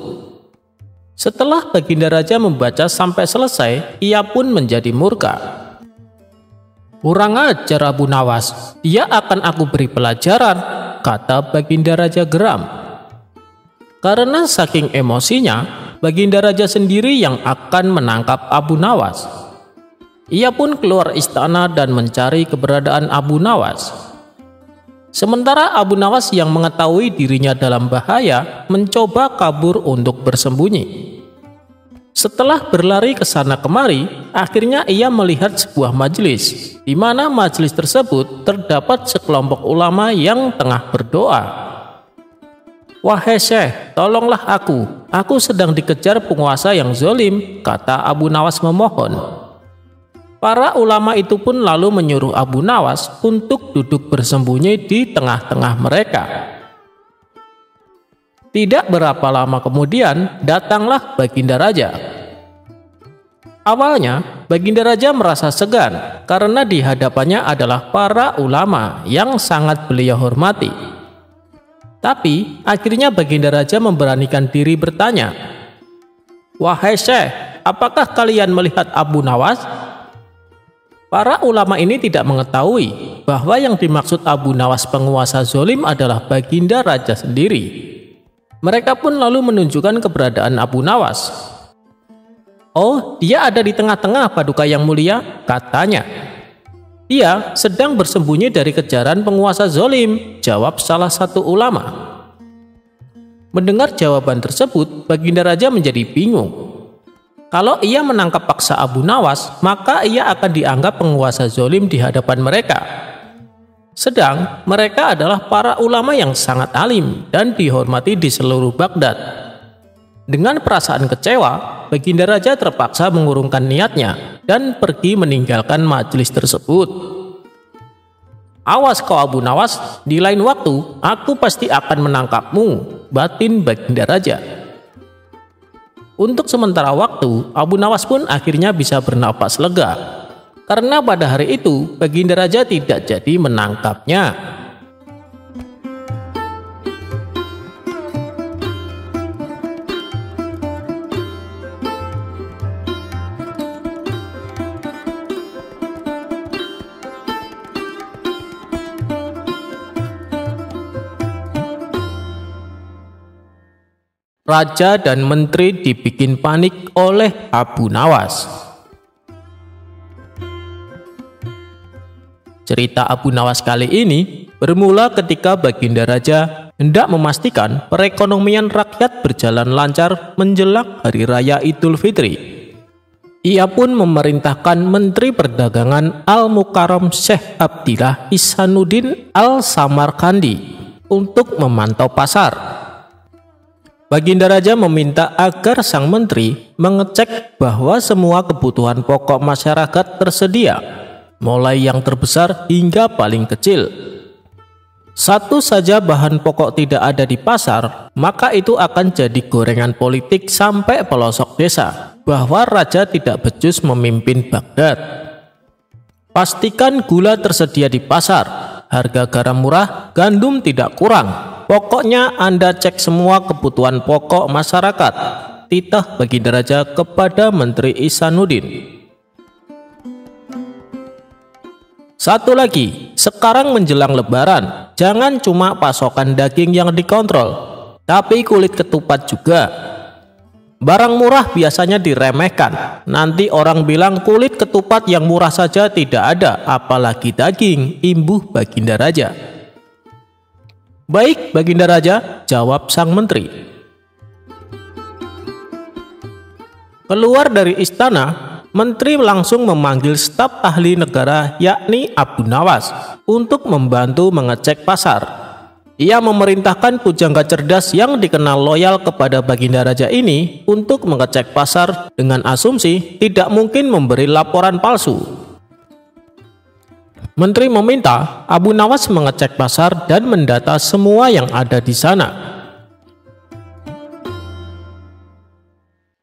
Setelah Baginda Raja membaca sampai selesai, ia pun menjadi murka. "Kurang ajar Abu Nawas, dia akan aku beri pelajaran," kata Baginda Raja geram. Karena saking emosinya, Baginda Raja sendiri yang akan menangkap Abu Nawas. Ia pun keluar istana dan mencari keberadaan Abu Nawas. Sementara Abu Nawas yang mengetahui dirinya dalam bahaya mencoba kabur untuk bersembunyi. Setelah berlari ke sana kemari, akhirnya ia melihat sebuah majelis, di mana majelis tersebut terdapat sekelompok ulama yang tengah berdoa. "Wahai Syekh, tolonglah aku sedang dikejar penguasa yang zalim," kata Abu Nawas memohon. Para ulama itu pun lalu menyuruh Abu Nawas untuk duduk bersembunyi di tengah-tengah mereka. Tidak berapa lama kemudian, datanglah Baginda Raja. Awalnya, Baginda Raja merasa segan karena di hadapannya adalah para ulama yang sangat beliau hormati. Tapi akhirnya Baginda Raja memberanikan diri bertanya, "Wahai Syekh, apakah kalian melihat Abu Nawas?" Para ulama ini tidak mengetahui bahwa yang dimaksud Abu Nawas penguasa zalim adalah Baginda Raja sendiri. Mereka pun lalu menunjukkan keberadaan Abu Nawas. "Oh, dia ada di tengah-tengah Paduka yang mulia," katanya. "Dia sedang bersembunyi dari kejaran penguasa zalim," jawab salah satu ulama. Mendengar jawaban tersebut, Baginda Raja menjadi bingung. Kalau ia menangkap paksa Abu Nawas, maka ia akan dianggap penguasa zalim di hadapan mereka. Sedang mereka adalah para ulama yang sangat alim dan dihormati di seluruh Baghdad. Dengan perasaan kecewa, Baginda Raja terpaksa mengurungkan niatnya dan pergi meninggalkan majelis tersebut. "Awas kau Abu Nawas, di lain waktu aku pasti akan menangkapmu," batin Baginda Raja. Untuk sementara waktu, Abu Nawas pun akhirnya bisa bernapas lega, karena pada hari itu Baginda Raja tidak jadi menangkapnya. Raja dan menteri dibikin panik oleh Abu Nawas. Cerita Abu Nawas kali ini bermula ketika Baginda Raja hendak memastikan perekonomian rakyat berjalan lancar menjelang Hari Raya Idul Fitri. Ia pun memerintahkan Menteri Perdagangan Al-Mukarram Syekh Abdillah Ihsanuddin Al-Samarkandi untuk memantau pasar. Baginda Raja meminta agar sang menteri mengecek bahwa semua kebutuhan pokok masyarakat tersedia, mulai yang terbesar hingga paling kecil. Satu saja bahan pokok tidak ada di pasar, maka itu akan jadi gorengan politik sampai pelosok desa bahwa raja tidak becus memimpin Baghdad. Pastikan gula tersedia di pasar, harga garam murah, gandum tidak kurang. Pokoknya Anda cek semua kebutuhan pokok masyarakat, titah Baginda Raja kepada Menteri Ihsanuddin. Satu lagi, sekarang menjelang Lebaran, jangan cuma pasokan daging yang dikontrol, tapi kulit ketupat juga. Barang murah biasanya diremehkan, nanti orang bilang kulit ketupat yang murah saja tidak ada, apalagi daging, imbuh Baginda Raja. "Baik, Baginda Raja," jawab sang menteri. Keluar dari istana, menteri langsung memanggil staf ahli negara yakni Abu Nawas untuk membantu mengecek pasar. Ia memerintahkan pujangga cerdas yang dikenal loyal kepada Baginda Raja ini untuk mengecek pasar dengan asumsi tidak mungkin memberi laporan palsu. Menteri meminta Abu Nawas mengecek pasar dan mendata semua yang ada di sana.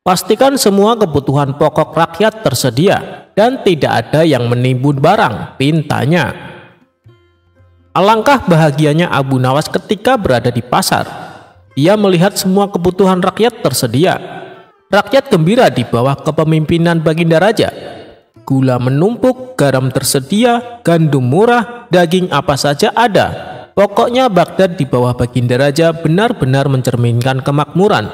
Pastikan semua kebutuhan pokok rakyat tersedia dan tidak ada yang menimbun barang, pintanya. Alangkah bahagianya Abu Nawas ketika berada di pasar. Ia melihat semua kebutuhan rakyat tersedia. Rakyat gembira di bawah kepemimpinan Baginda Raja. Gula menumpuk, garam tersedia, gandum murah, daging apa saja ada. Pokoknya Baghdad di bawah Baginda Raja benar-benar mencerminkan kemakmuran.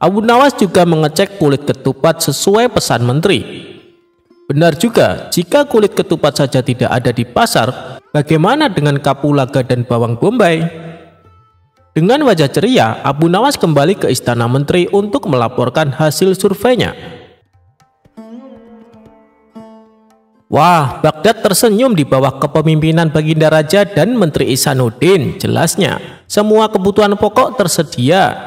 Abu Nawas juga mengecek kulit ketupat sesuai pesan menteri. Benar juga, jika kulit ketupat saja tidak ada di pasar, bagaimana dengan kapulaga dan bawang bombay? Dengan wajah ceria, Abu Nawas kembali ke istana menteri untuk melaporkan hasil surveinya. Wah, Baghdad tersenyum di bawah kepemimpinan Baginda Raja dan Menteri Ihsanuddin. Jelasnya, semua kebutuhan pokok tersedia.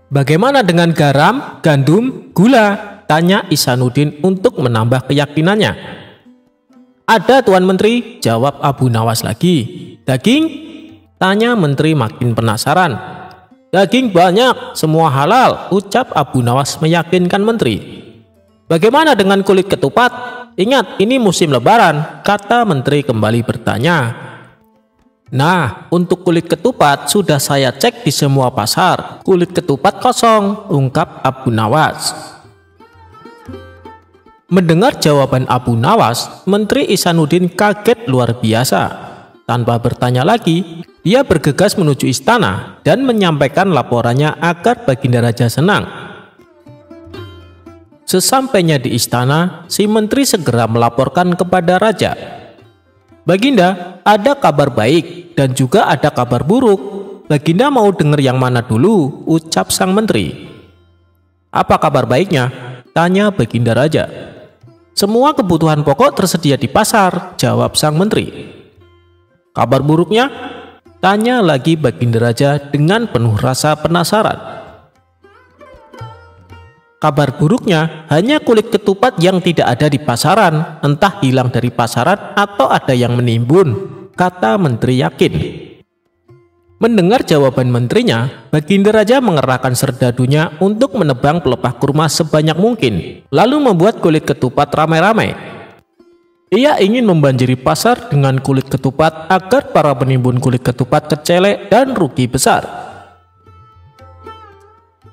Bagaimana dengan garam, gandum, gula? Tanya Ihsanuddin untuk menambah keyakinannya. Ada Tuan Menteri, jawab Abu Nawas lagi. Daging? Tanya Menteri makin penasaran. Daging banyak, semua halal, ucap Abu Nawas meyakinkan Menteri. Bagaimana dengan kulit ketupat? Ingat, ini musim Lebaran, kata menteri kembali bertanya. Nah, untuk kulit ketupat sudah saya cek di semua pasar. Kulit ketupat kosong, ungkap Abu Nawas. Mendengar jawaban Abu Nawas, Menteri Ihsanuddin kaget luar biasa. Tanpa bertanya lagi, dia bergegas menuju istana dan menyampaikan laporannya agar Baginda Raja senang. Sesampainya di istana, si menteri segera melaporkan kepada raja. Baginda, ada kabar baik dan juga ada kabar buruk. Baginda mau dengar yang mana dulu? Ucap sang menteri. Apa kabar baiknya? Tanya Baginda Raja. Semua kebutuhan pokok tersedia di pasar, jawab sang menteri. Kabar buruknya? Tanya lagi Baginda Raja dengan penuh rasa penasaran. Kabar buruknya hanya kulit ketupat yang tidak ada di pasaran, entah hilang dari pasaran atau ada yang menimbun, kata menteri yakin. Mendengar jawaban menterinya, Baginda Raja mengerahkan serdadunya untuk menebang pelepah kurma sebanyak mungkin, lalu membuat kulit ketupat ramai-ramai. Ia ingin membanjiri pasar dengan kulit ketupat agar para penimbun kulit ketupat kecelek dan rugi besar.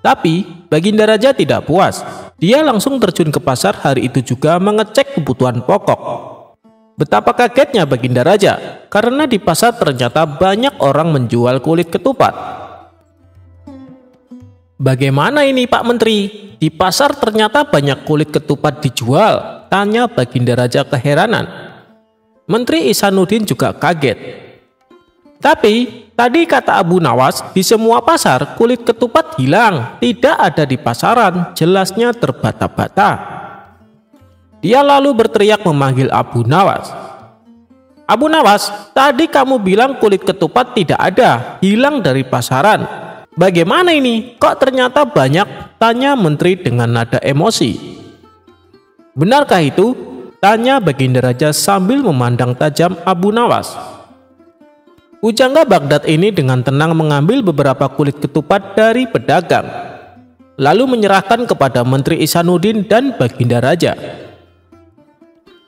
Tapi Baginda Raja tidak puas. Dia langsung terjun ke pasar hari itu juga mengecek kebutuhan pokok. Betapa kagetnya Baginda Raja karena di pasar ternyata banyak orang menjual kulit ketupat. Bagaimana ini Pak Menteri? Di pasar ternyata banyak kulit ketupat dijual, tanya Baginda Raja keheranan. Menteri Ihsanuddin juga kaget. Tapi tadi kata Abu Nawas, di semua pasar kulit ketupat hilang, tidak ada di pasaran, jelasnya terbata-bata. Dia lalu berteriak memanggil Abu Nawas. Abu Nawas, tadi kamu bilang kulit ketupat tidak ada, hilang dari pasaran. Bagaimana ini? Kok ternyata banyak? Tanya menteri dengan nada emosi. Benarkah itu? Tanya Baginda Raja sambil memandang tajam Abu Nawas. Pujangga Baghdad ini dengan tenang mengambil beberapa kulit ketupat dari pedagang, lalu menyerahkan kepada Menteri Ihsanuddin dan Baginda Raja.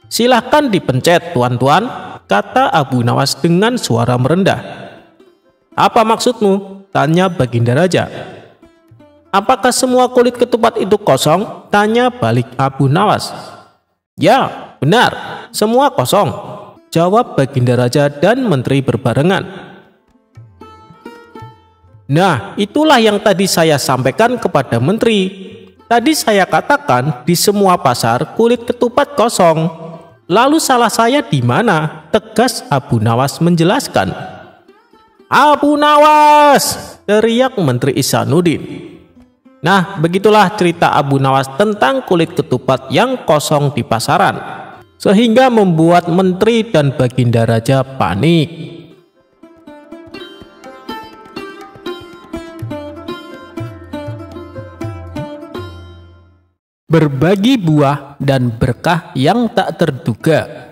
Silahkan dipencet tuan-tuan, kata Abu Nawas dengan suara merendah. Apa maksudmu? Tanya Baginda Raja. Apakah semua kulit ketupat itu kosong? Tanya balik Abu Nawas. Ya, benar, semua kosong, jawab Baginda Raja dan menteri berbarengan. Nah, itulah yang tadi saya sampaikan kepada menteri. Tadi saya katakan di semua pasar kulit ketupat kosong. Lalu salah saya di mana? Tegas Abu Nawas menjelaskan. Abu Nawas! Teriak Menteri Ihsanuddin. Nah, begitulah cerita Abu Nawas tentang kulit ketupat yang kosong di pasaran, sehingga membuat menteri dan Baginda Raja panik. Berbagi buah dan berkah yang tak terduga.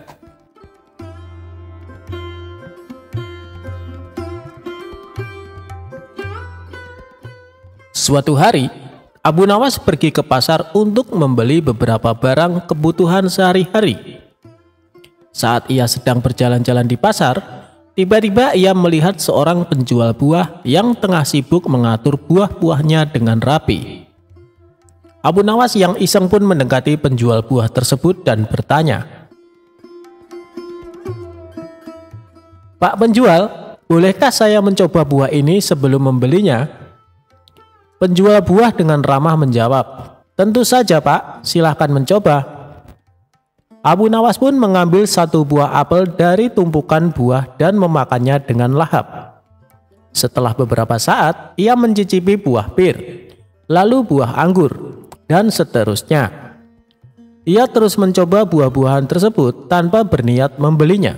Suatu hari, Abu Nawas pergi ke pasar untuk membeli beberapa barang kebutuhan sehari-hari. Saat ia sedang berjalan-jalan di pasar, tiba-tiba ia melihat seorang penjual buah yang tengah sibuk mengatur buah-buahnya dengan rapi. Abu Nawas yang iseng pun mendekati penjual buah tersebut dan bertanya, Pak penjual, bolehkah saya mencoba buah ini sebelum membelinya? Penjual buah dengan ramah menjawab, tentu saja Pak, silahkan mencoba. Abu Nawas pun mengambil satu buah apel dari tumpukan buah dan memakannya dengan lahap. Setelah beberapa saat, ia mencicipi buah pir, lalu buah anggur, dan seterusnya. Ia terus mencoba buah-buahan tersebut tanpa berniat membelinya.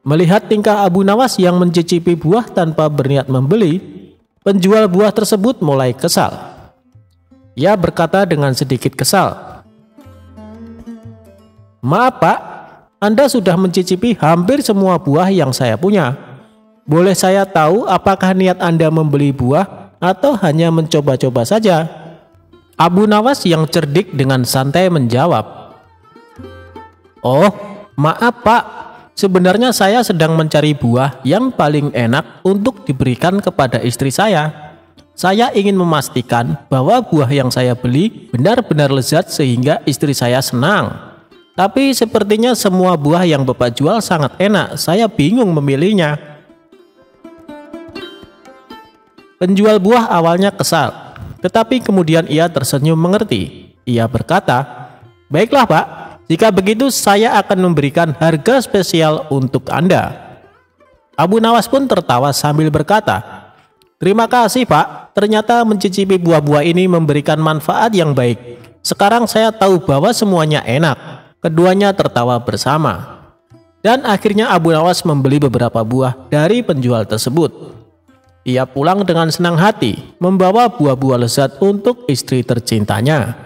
Melihat tingkah Abu Nawas yang mencicipi buah tanpa berniat membeli, penjual buah tersebut mulai kesal. Ia berkata dengan sedikit kesal, Maaf Pak, Anda sudah mencicipi hampir semua buah yang saya punya. Boleh saya tahu apakah niat Anda membeli buah atau hanya mencoba-coba saja? Abu Nawas yang cerdik dengan santai menjawab, Oh, maaf Pak, sebenarnya saya sedang mencari buah yang paling enak untuk diberikan kepada istri saya. Saya ingin memastikan bahwa buah yang saya beli benar-benar lezat sehingga istri saya senang. Tapi sepertinya semua buah yang Bapak jual sangat enak, saya bingung memilihnya. Penjual buah awalnya kesal, tetapi kemudian ia tersenyum mengerti. Ia berkata, Baiklah Pak, jika begitu saya akan memberikan harga spesial untuk Anda. Abu Nawas pun tertawa sambil berkata, Terima kasih Pak, ternyata mencicipi buah-buah ini memberikan manfaat yang baik. Sekarang saya tahu bahwa semuanya enak. Keduanya tertawa bersama. Dan akhirnya Abu Nawas membeli beberapa buah dari penjual tersebut. Ia pulang dengan senang hati, membawa buah-buah lezat untuk istri tercintanya.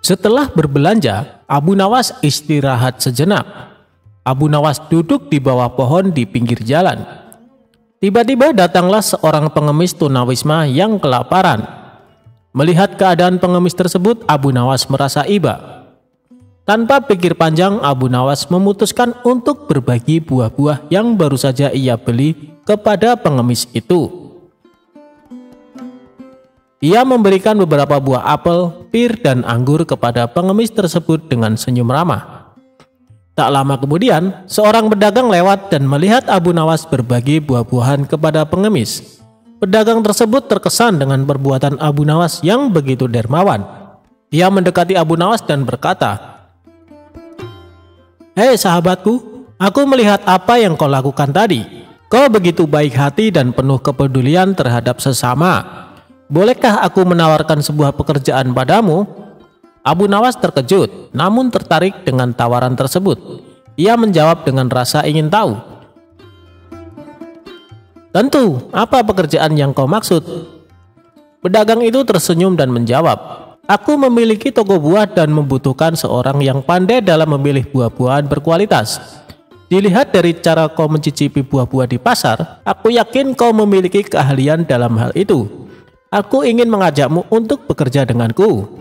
Setelah berbelanja, Abu Nawas istirahat sejenak. Abu Nawas duduk di bawah pohon di pinggir jalan. Tiba-tiba datanglah seorang pengemis tunawisma yang kelaparan. Melihat keadaan pengemis tersebut, Abu Nawas merasa iba. Tanpa pikir panjang, Abu Nawas memutuskan untuk berbagi buah-buah yang baru saja ia beli kepada pengemis itu. Ia memberikan beberapa buah apel, pir, dan anggur kepada pengemis tersebut dengan senyum ramah. Tak lama kemudian, seorang pedagang lewat dan melihat Abu Nawas berbagi buah-buahan kepada pengemis. Pedagang tersebut terkesan dengan perbuatan Abu Nawas yang begitu dermawan. Ia mendekati Abu Nawas dan berkata, "Hei sahabatku, aku melihat apa yang kau lakukan tadi. Kau begitu baik hati dan penuh kepedulian terhadap sesama. Bolehkah aku menawarkan sebuah pekerjaan padamu?" Abu Nawas terkejut, namun tertarik dengan tawaran tersebut. Ia menjawab dengan rasa ingin tahu. "Tentu, apa pekerjaan yang kau maksud?" Pedagang itu tersenyum dan menjawab, "Aku memiliki toko buah dan membutuhkan seorang yang pandai dalam memilih buah-buahan berkualitas. Dilihat dari cara kau mencicipi buah-buah di pasar, aku yakin kau memiliki keahlian dalam hal itu. Aku ingin mengajakmu untuk bekerja denganku."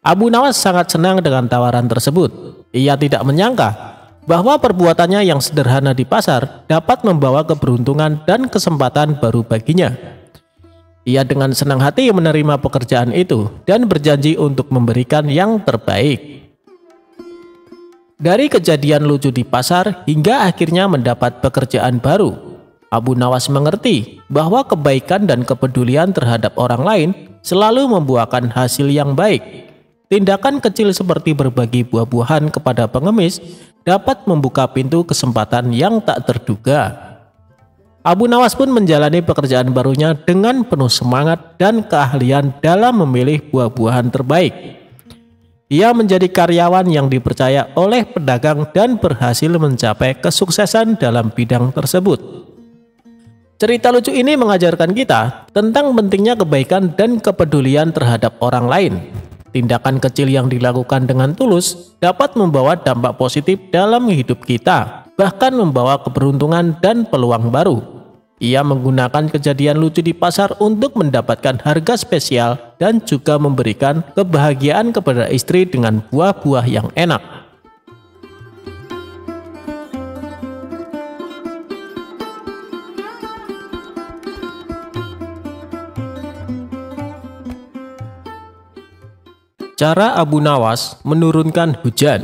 Abu Nawas sangat senang dengan tawaran tersebut. Ia tidak menyangka bahwa perbuatannya yang sederhana di pasar dapat membawa keberuntungan dan kesempatan baru baginya. Ia dengan senang hati menerima pekerjaan itu dan berjanji untuk memberikan yang terbaik. Dari kejadian lucu di pasar hingga akhirnya mendapat pekerjaan baru, Abu Nawas mengerti bahwa kebaikan dan kepedulian terhadap orang lain selalu membuahkan hasil yang baik. Tindakan kecil seperti berbagi buah-buahan kepada pengemis dapat membuka pintu kesempatan yang tak terduga. Abu Nawas pun menjalani pekerjaan barunya dengan penuh semangat dan keahlian dalam memilih buah-buahan terbaik. Ia menjadi karyawan yang dipercaya oleh pedagang dan berhasil mencapai kesuksesan dalam bidang tersebut. Cerita lucu ini mengajarkan kita tentang pentingnya kebaikan dan kepedulian terhadap orang lain. Tindakan kecil yang dilakukan dengan tulus dapat membawa dampak positif dalam hidup kita, bahkan membawa keberuntungan dan peluang baru. Ia menggunakan kejadian lucu di pasar untuk mendapatkan harga spesial dan juga memberikan kebahagiaan kepada istri dengan buah-buah yang enak. Cara Abu Nawas menurunkan hujan.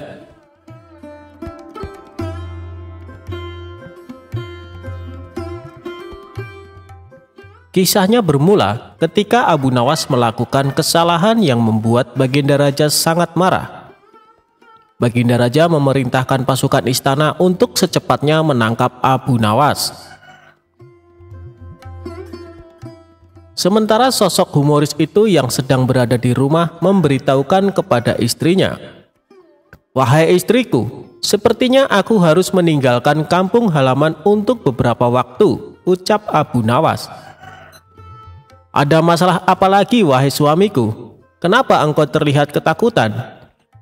Kisahnya bermula ketika Abu Nawas melakukan kesalahan yang membuat Baginda Raja sangat marah. Baginda Raja memerintahkan pasukan istana untuk secepatnya menangkap Abu Nawas. Sementara sosok humoris itu yang sedang berada di rumah memberitahukan kepada istrinya, "Wahai istriku, sepertinya aku harus meninggalkan kampung halaman untuk beberapa waktu," ucap Abu Nawas. "Ada masalah apa lagi, wahai suamiku? Kenapa engkau terlihat ketakutan?"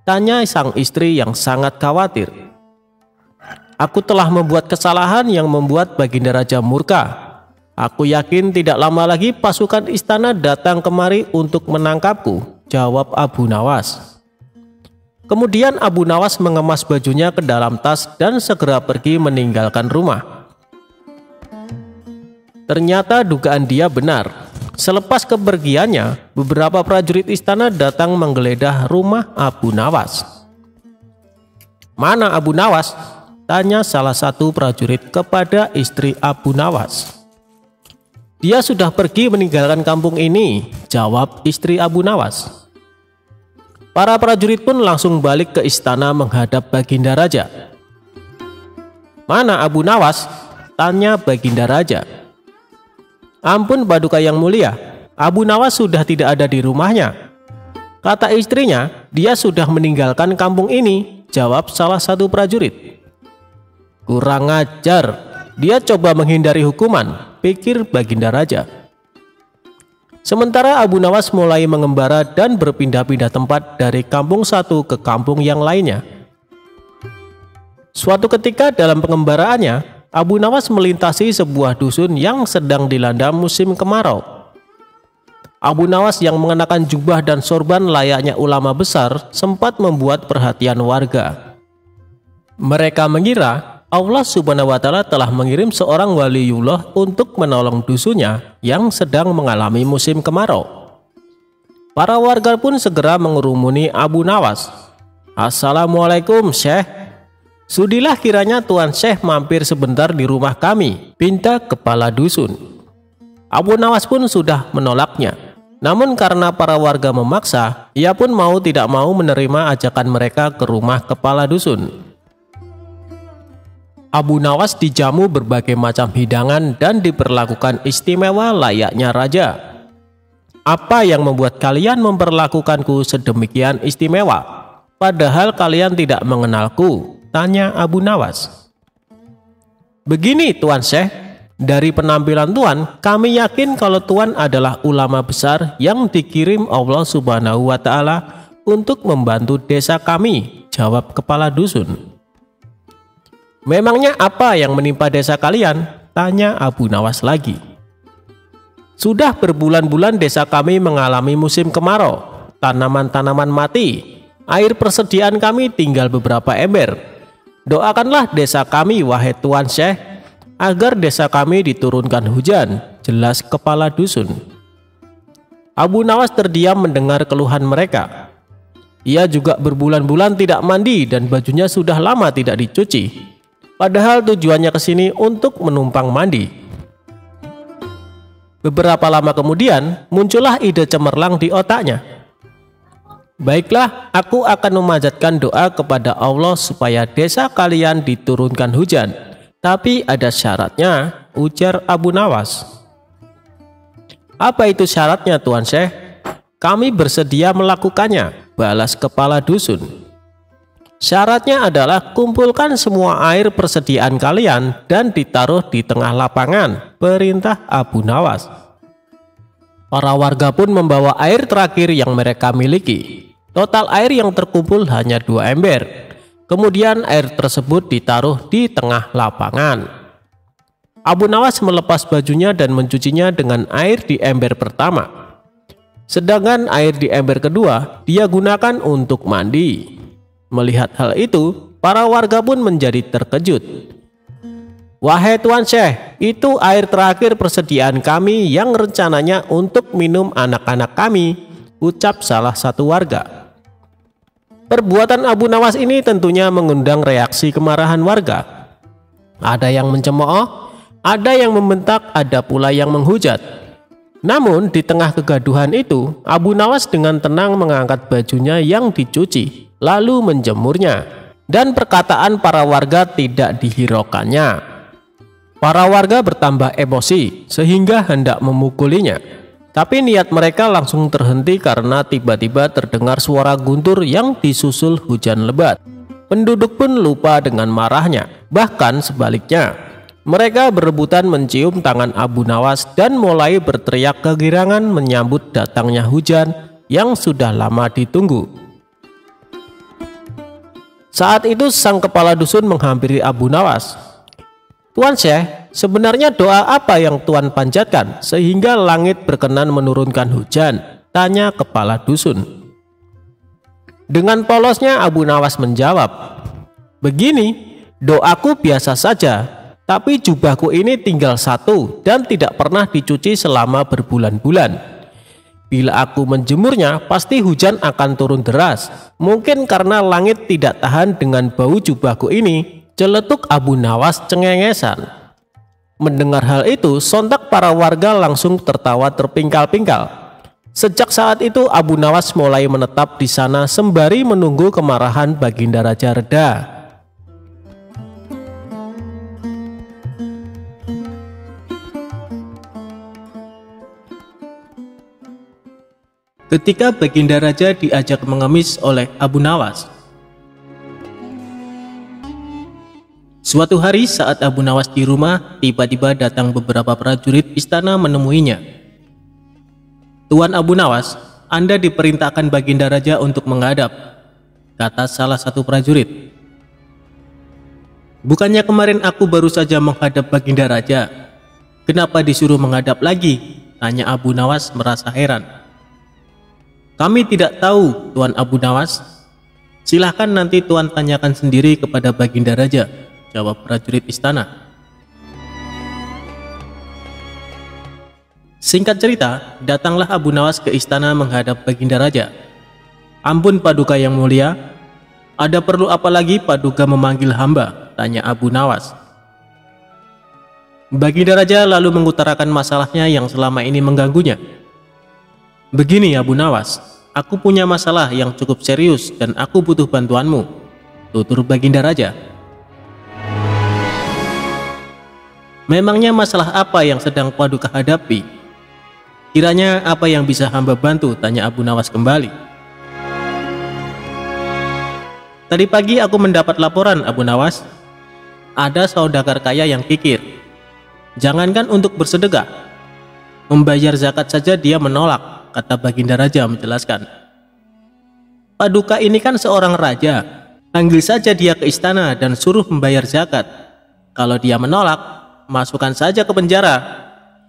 tanya sang istri yang sangat khawatir. "Aku telah membuat kesalahan yang membuat Baginda Raja murka. Aku yakin tidak lama lagi pasukan istana datang kemari untuk menangkapku," jawab Abu Nawas. Kemudian Abu Nawas mengemas bajunya ke dalam tas dan segera pergi meninggalkan rumah. Ternyata dugaan dia benar. Selepas kepergiannya, beberapa prajurit istana datang menggeledah rumah Abu Nawas. "Mana Abu Nawas?" tanya salah satu prajurit kepada istri Abu Nawas. "Dia sudah pergi meninggalkan kampung ini," jawab istri Abu Nawas. Para prajurit pun langsung balik ke istana menghadap Baginda Raja. "Mana Abu Nawas?" tanya Baginda Raja. "Ampun Paduka yang mulia, Abu Nawas sudah tidak ada di rumahnya. Kata istrinya, dia sudah meninggalkan kampung ini," jawab salah satu prajurit. "Kurang ajar, dia coba menghindari hukuman," pikir Baginda Raja. Sementara Abu Nawas mulai mengembara dan berpindah-pindah tempat dari kampung satu ke kampung yang lainnya. Suatu ketika dalam pengembaraannya, Abu Nawas melintasi sebuah dusun yang sedang dilanda musim kemarau. Abu Nawas yang mengenakan jubah dan sorban layaknya ulama besar sempat membuat perhatian warga. Mereka mengira Allah Subhanahu wa Ta'ala telah mengirim seorang waliullah untuk menolong dusunnya yang sedang mengalami musim kemarau. Para warga pun segera mengerumuni Abu Nawas. "Assalamualaikum Syekh. Sudilah kiranya Tuan Syekh mampir sebentar di rumah kami," pinta kepala dusun. Abu Nawas pun sudah menolaknya. Namun karena para warga memaksa, ia pun mau tidak mau menerima ajakan mereka ke rumah kepala dusun. Abu Nawas dijamu berbagai macam hidangan dan diperlakukan istimewa layaknya raja. "Apa yang membuat kalian memperlakukanku sedemikian istimewa, padahal kalian tidak mengenalku?" tanya Abu Nawas. "Begini Tuan Syekh, dari penampilan Tuan, kami yakin kalau Tuan adalah ulama besar yang dikirim Allah Subhanahu wa Ta'ala untuk membantu desa kami," jawab kepala dusun. "Memangnya apa yang menimpa desa kalian?" tanya Abu Nawas lagi. "Sudah berbulan-bulan desa kami mengalami musim kemarau, tanaman-tanaman mati, air persediaan kami tinggal beberapa ember. Doakanlah desa kami wahai Tuan Syekh, agar desa kami diturunkan hujan," jelas kepala dusun. Abu Nawas terdiam mendengar keluhan mereka. Ia juga berbulan-bulan tidak mandi dan bajunya sudah lama tidak dicuci. Padahal tujuannya ke sini untuk menumpang mandi. Beberapa lama kemudian muncullah ide cemerlang di otaknya. "Baiklah, aku akan memanjatkan doa kepada Allah supaya desa kalian diturunkan hujan. Tapi ada syaratnya," ujar Abu Nawas. "Apa itu syaratnya Tuan Syekh?" "Kami bersedia melakukannya," balas kepala dusun. "Syaratnya adalah kumpulkan semua air persediaan kalian dan ditaruh di tengah lapangan," perintah Abu Nawas. Para warga pun membawa air terakhir yang mereka miliki. Total air yang terkumpul hanya 2 ember. Kemudian air tersebut ditaruh di tengah lapangan. Abu Nawas melepas bajunya dan mencucinya dengan air di ember pertama. Sedangkan air di ember kedua dia gunakan untuk mandi. Melihat hal itu, para warga pun menjadi terkejut. "Wahai Tuan Syekh, itu air terakhir persediaan kami yang rencananya untuk minum anak-anak kami," ucap salah satu warga. Perbuatan Abu Nawas ini tentunya mengundang reaksi kemarahan warga. Ada yang mencemooh, ada yang membentak, ada pula yang menghujat. Namun di tengah kegaduhan itu, Abu Nawas dengan tenang mengangkat bajunya yang dicuci, lalu menjemurnya, dan perkataan para warga tidak dihiraukannya. Para warga bertambah emosi sehingga hendak memukulinya. Tapi niat mereka langsung terhenti karena tiba-tiba terdengar suara guntur yang disusul hujan lebat. Penduduk pun lupa dengan marahnya. Bahkan sebaliknya, mereka berebutan mencium tangan Abu Nawas dan mulai berteriak kegirangan menyambut datangnya hujan yang sudah lama ditunggu. Saat itu sang kepala dusun menghampiri Abu Nawas. "Tuan Syekh, sebenarnya doa apa yang Tuan panjatkan sehingga langit berkenan menurunkan hujan?" tanya kepala dusun. Dengan polosnya Abu Nawas menjawab, "Begini, doaku biasa saja, tapi jubahku ini tinggal satu dan tidak pernah dicuci selama berbulan-bulan. Bila aku menjemurnya, pasti hujan akan turun deras. Mungkin karena langit tidak tahan dengan bau jubahku ini," celetuk Abu Nawas cengengesan. Mendengar hal itu, sontak para warga langsung tertawa terpingkal-pingkal. Sejak saat itu Abu Nawas mulai menetap di sana sembari menunggu kemarahan Baginda Raja reda. ketika Baginda Raja diajak mengemis oleh Abu Nawas. Suatu hari saat Abu Nawas di rumah, tiba-tiba datang beberapa prajurit istana menemuinya. "Tuan Abu Nawas, Anda diperintahkan Baginda Raja untuk menghadap," kata salah satu prajurit. "Bukannya kemarin aku baru saja menghadap Baginda Raja? Kenapa disuruh menghadap lagi?" tanya Abu Nawas merasa heran. "Kami tidak tahu, Tuan Abu Nawas. Silahkan nanti Tuan tanyakan sendiri kepada Baginda Raja," jawab prajurit istana. Singkat cerita, datanglah Abu Nawas ke istana menghadap Baginda Raja. "Ampun Paduka yang mulia, ada perlu apa lagi Paduka memanggil hamba?" tanya Abu Nawas. Baginda Raja lalu mengutarakan masalahnya yang selama ini mengganggunya. "Begini Abu Nawas, aku punya masalah yang cukup serius dan aku butuh bantuanmu," tutur Baginda Raja. "Memangnya masalah apa yang sedang Paduka hadapi? Kiranya apa yang bisa hamba bantu?" tanya Abu Nawas kembali. "Tadi pagi aku mendapat laporan Abu Nawas. Ada saudagar kaya yang kikir. Jangankan untuk bersedekah, membayar zakat saja dia menolak," kata Baginda Raja menjelaskan. "Paduka ini kan seorang raja. Panggil saja dia ke istana dan suruh membayar zakat. Kalau dia menolak, masukkan saja ke penjara.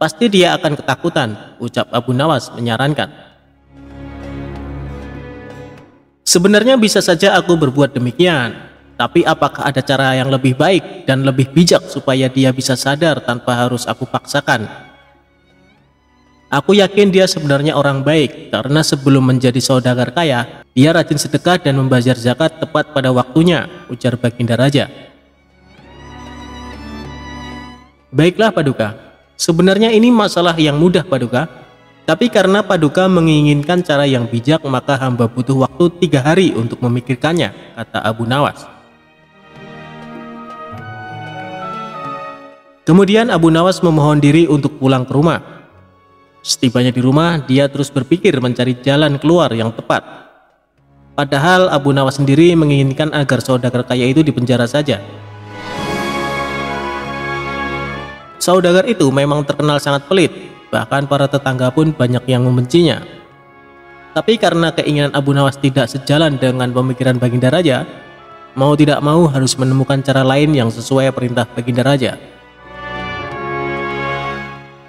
Pasti dia akan ketakutan," ucap Abu Nawas menyarankan. "Sebenarnya bisa saja aku berbuat demikian. Tapi apakah ada cara yang lebih baik dan lebih bijak supaya dia bisa sadar tanpa harus aku paksakan? Aku yakin dia sebenarnya orang baik karena sebelum menjadi saudagar kaya, dia rajin sedekah dan membayar zakat tepat pada waktunya," ujar Baginda Raja. "Baiklah Paduka, sebenarnya ini masalah yang mudah Paduka. Tapi karena Paduka menginginkan cara yang bijak, maka hamba butuh waktu 3 hari untuk memikirkannya," kata Abu Nawas. Kemudian Abu Nawas memohon diri untuk pulang ke rumah. Setibanya di rumah, dia terus berpikir mencari jalan keluar yang tepat. Padahal Abu Nawas sendiri menginginkan agar saudagar kaya itu dipenjara saja. Saudagar itu memang terkenal sangat pelit, bahkan para tetangga pun banyak yang membencinya. Tapi karena keinginan Abu Nawas tidak sejalan dengan pemikiran Baginda Raja, mau tidak mau harus menemukan cara lain yang sesuai perintah Baginda Raja.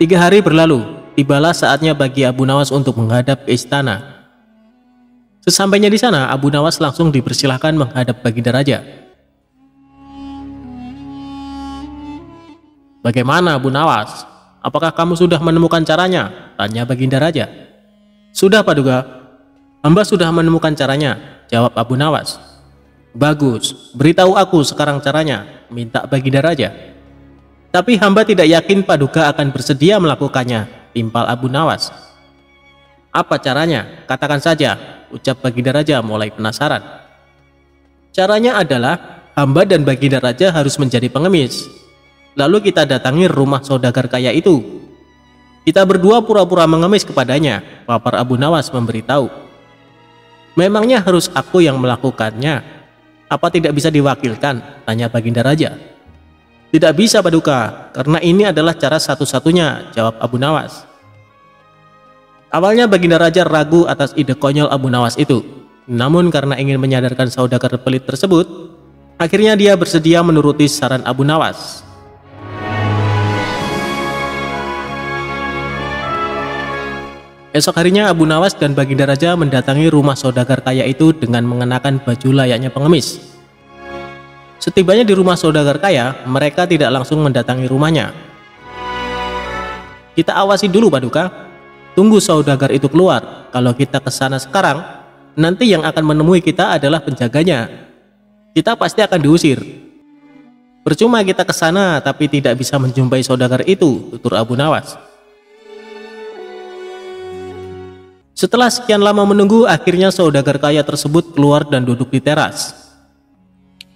3 hari berlalu, tibalah saatnya bagi Abu Nawas untuk menghadap ke istana. Sesampainya di sana, Abu Nawas langsung dipersilahkan menghadap Baginda Raja. "Bagaimana Abu Nawas? Apakah kamu sudah menemukan caranya?" tanya Baginda Raja. "Sudah Paduka, hamba sudah menemukan caranya," jawab Abu Nawas. "Bagus, beritahu aku sekarang caranya," minta Baginda Raja. "Tapi hamba tidak yakin Paduka akan bersedia melakukannya," timpal Abu Nawas. "Apa caranya? Katakan saja," ucap Baginda Raja mulai penasaran. "Caranya adalah hamba dan Baginda Raja harus menjadi pengemis. Lalu kita datangi rumah saudagar kaya itu. Kita berdua pura-pura mengemis kepadanya," papar Abu Nawas memberitahu. "Memangnya harus aku yang melakukannya? Apa tidak bisa diwakilkan?" tanya Baginda Raja. "Tidak bisa Paduka, karena ini adalah cara satu-satunya," jawab Abu Nawas. Awalnya Baginda Raja ragu atas ide konyol Abu Nawas itu. Namun karena ingin menyadarkan saudagar pelit tersebut, akhirnya dia bersedia menuruti saran Abu Nawas. Esok harinya Abu Nawas dan Baginda Raja mendatangi rumah saudagar kaya itu dengan mengenakan baju layaknya pengemis. Setibanya di rumah saudagar kaya, mereka tidak langsung mendatangi rumahnya. "Kita awasi dulu Paduka, tunggu saudagar itu keluar. Kalau kita ke sana sekarang, nanti yang akan menemui kita adalah penjaganya. Kita pasti akan diusir. Percuma kita ke sana tapi tidak bisa menjumpai saudagar itu," tutur Abu Nawas. Setelah sekian lama menunggu, akhirnya saudagar kaya tersebut keluar dan duduk di teras.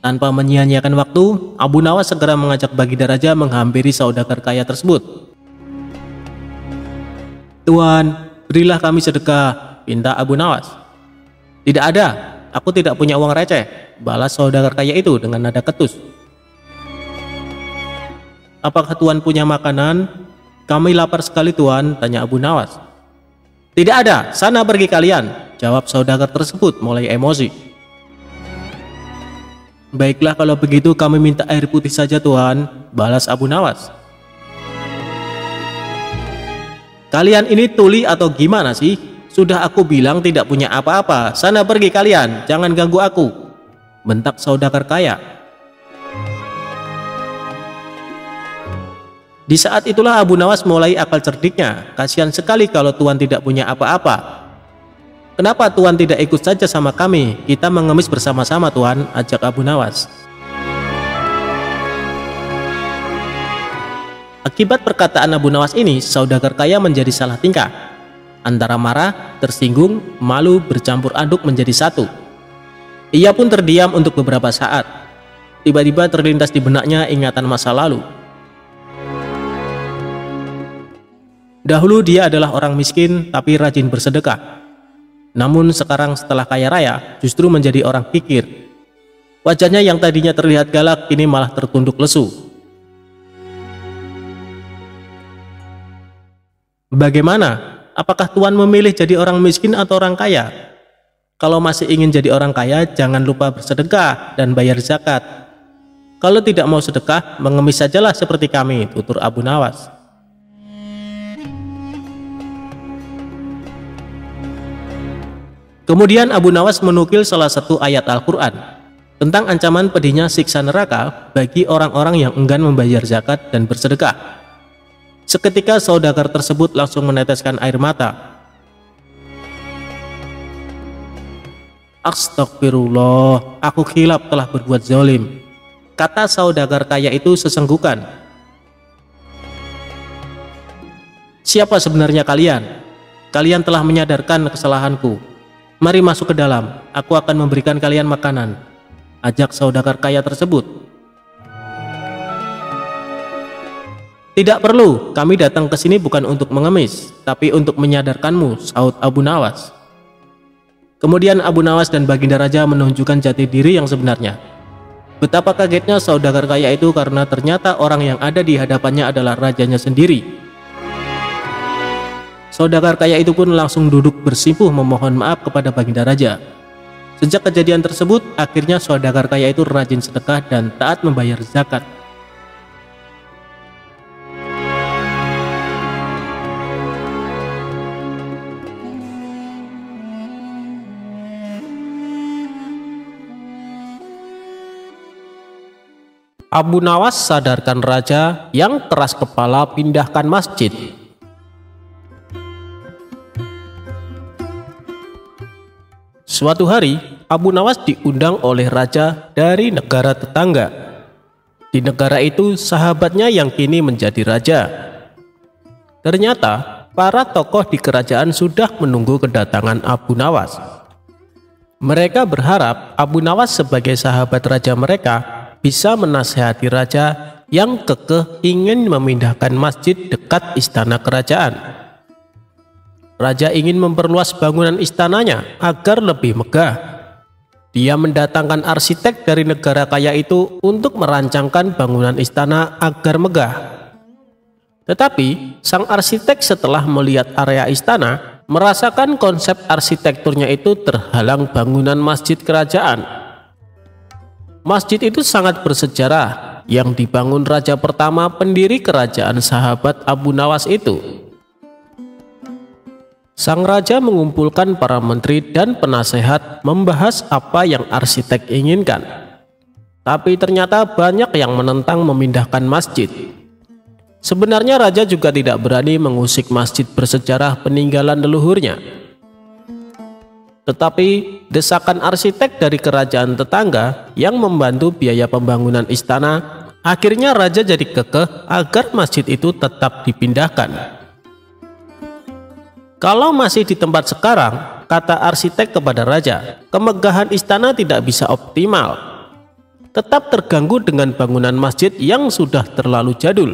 Tanpa menyia-nyiakan waktu, Abu Nawas segera mengajak Baginda Raja menghampiri saudagar kaya tersebut. "Tuan, berilah kami sedekah. pinta Abu Nawas. Tidak ada, aku tidak punya uang receh, balas saudagar kaya itu dengan nada ketus. Apakah Tuan punya makanan? Kami lapar sekali Tuan, tanya Abu Nawas. Tidak ada, sana pergi kalian, jawab saudagar tersebut mulai emosi. Baiklah kalau begitu kami minta air putih saja Tuan, balas Abu Nawas. Kalian ini tuli atau gimana sih? Sudah aku bilang tidak punya apa-apa, sana pergi kalian, jangan ganggu aku, bentak saudagar kaya. Di saat itulah Abu Nawas mulai akal cerdiknya, kasihan sekali kalau Tuan tidak punya apa-apa. Kenapa Tuan tidak ikut saja sama kami? Kita mengemis bersama-sama Tuan, ajak Abu Nawas. Akibat perkataan Abu Nawas ini, saudagar kaya menjadi salah tingkah. Antara marah, tersinggung, malu bercampur aduk menjadi satu. Ia pun terdiam untuk beberapa saat. Tiba-tiba terlintas di benaknya ingatan masa lalu. Dahulu dia adalah orang miskin tapi rajin bersedekah. Namun sekarang setelah kaya raya, justru menjadi orang kikir. Wajahnya yang tadinya terlihat galak, kini malah tertunduk lesu. Bagaimana? Apakah Tuan memilih jadi orang miskin atau orang kaya? Kalau masih ingin jadi orang kaya, jangan lupa bersedekah dan bayar zakat. Kalau tidak mau sedekah, mengemis sajalah seperti kami, tutur Abu Nawas. Kemudian Abu Nawas menukil salah satu ayat Al-Quran tentang ancaman pedihnya siksa neraka bagi orang-orang yang enggan membayar zakat dan bersedekah. Seketika saudagar tersebut langsung meneteskan air mata. Astagfirullah, aku khilaf telah berbuat zalim, kata saudagar kaya itu sesenggukan. Siapa sebenarnya kalian? Kalian telah menyadarkan kesalahanku. Mari masuk ke dalam, aku akan memberikan kalian makanan, ajak saudagar kaya tersebut. Tidak perlu, kami datang ke sini bukan untuk mengemis, tapi untuk menyadarkanmu, sahut Abu Nawas. Kemudian Abu Nawas dan Baginda Raja menunjukkan jati diri yang sebenarnya. Betapa kagetnya saudagar kaya itu karena ternyata orang yang ada di hadapannya adalah rajanya sendiri. Saudagar kaya itu pun langsung duduk bersimpuh memohon maaf kepada Baginda Raja. Sejak kejadian tersebut, akhirnya saudagar kaya itu rajin sedekah dan taat membayar zakat. Abu Nawas sadarkan raja yang keras kepala pindahkan masjid. Suatu hari, Abu Nawas diundang oleh raja dari negara tetangga. Di negara itu, sahabatnya yang kini menjadi raja. Ternyata, para tokoh di kerajaan sudah menunggu kedatangan Abu Nawas. Mereka berharap Abu Nawas sebagai sahabat raja mereka bisa menasihati raja yang kekeh ingin memindahkan masjid dekat istana kerajaan. Raja ingin memperluas bangunan istananya agar lebih megah. Dia mendatangkan arsitek dari negara kaya itu untuk merancangkan bangunan istana agar megah. Tetapi sang arsitek setelah melihat area istana merasakan konsep arsitekturnya itu terhalang bangunan masjid kerajaan. Masjid itu sangat bersejarah, yang dibangun raja pertama pendiri kerajaan sahabat Abu Nawas itu. Sang raja mengumpulkan para menteri dan penasehat membahas apa yang arsitek inginkan. Tapi ternyata banyak yang menentang memindahkan masjid. Sebenarnya raja juga tidak berani mengusik masjid bersejarah peninggalan leluhurnya. Tetapi desakan arsitek dari kerajaan tetangga yang membantu biaya pembangunan istana, akhirnya raja jadi kekeh agar masjid itu tetap dipindahkan. Kalau masih di tempat sekarang, kata arsitek kepada raja, kemegahan istana tidak bisa optimal. Tetap terganggu dengan bangunan masjid yang sudah terlalu jadul.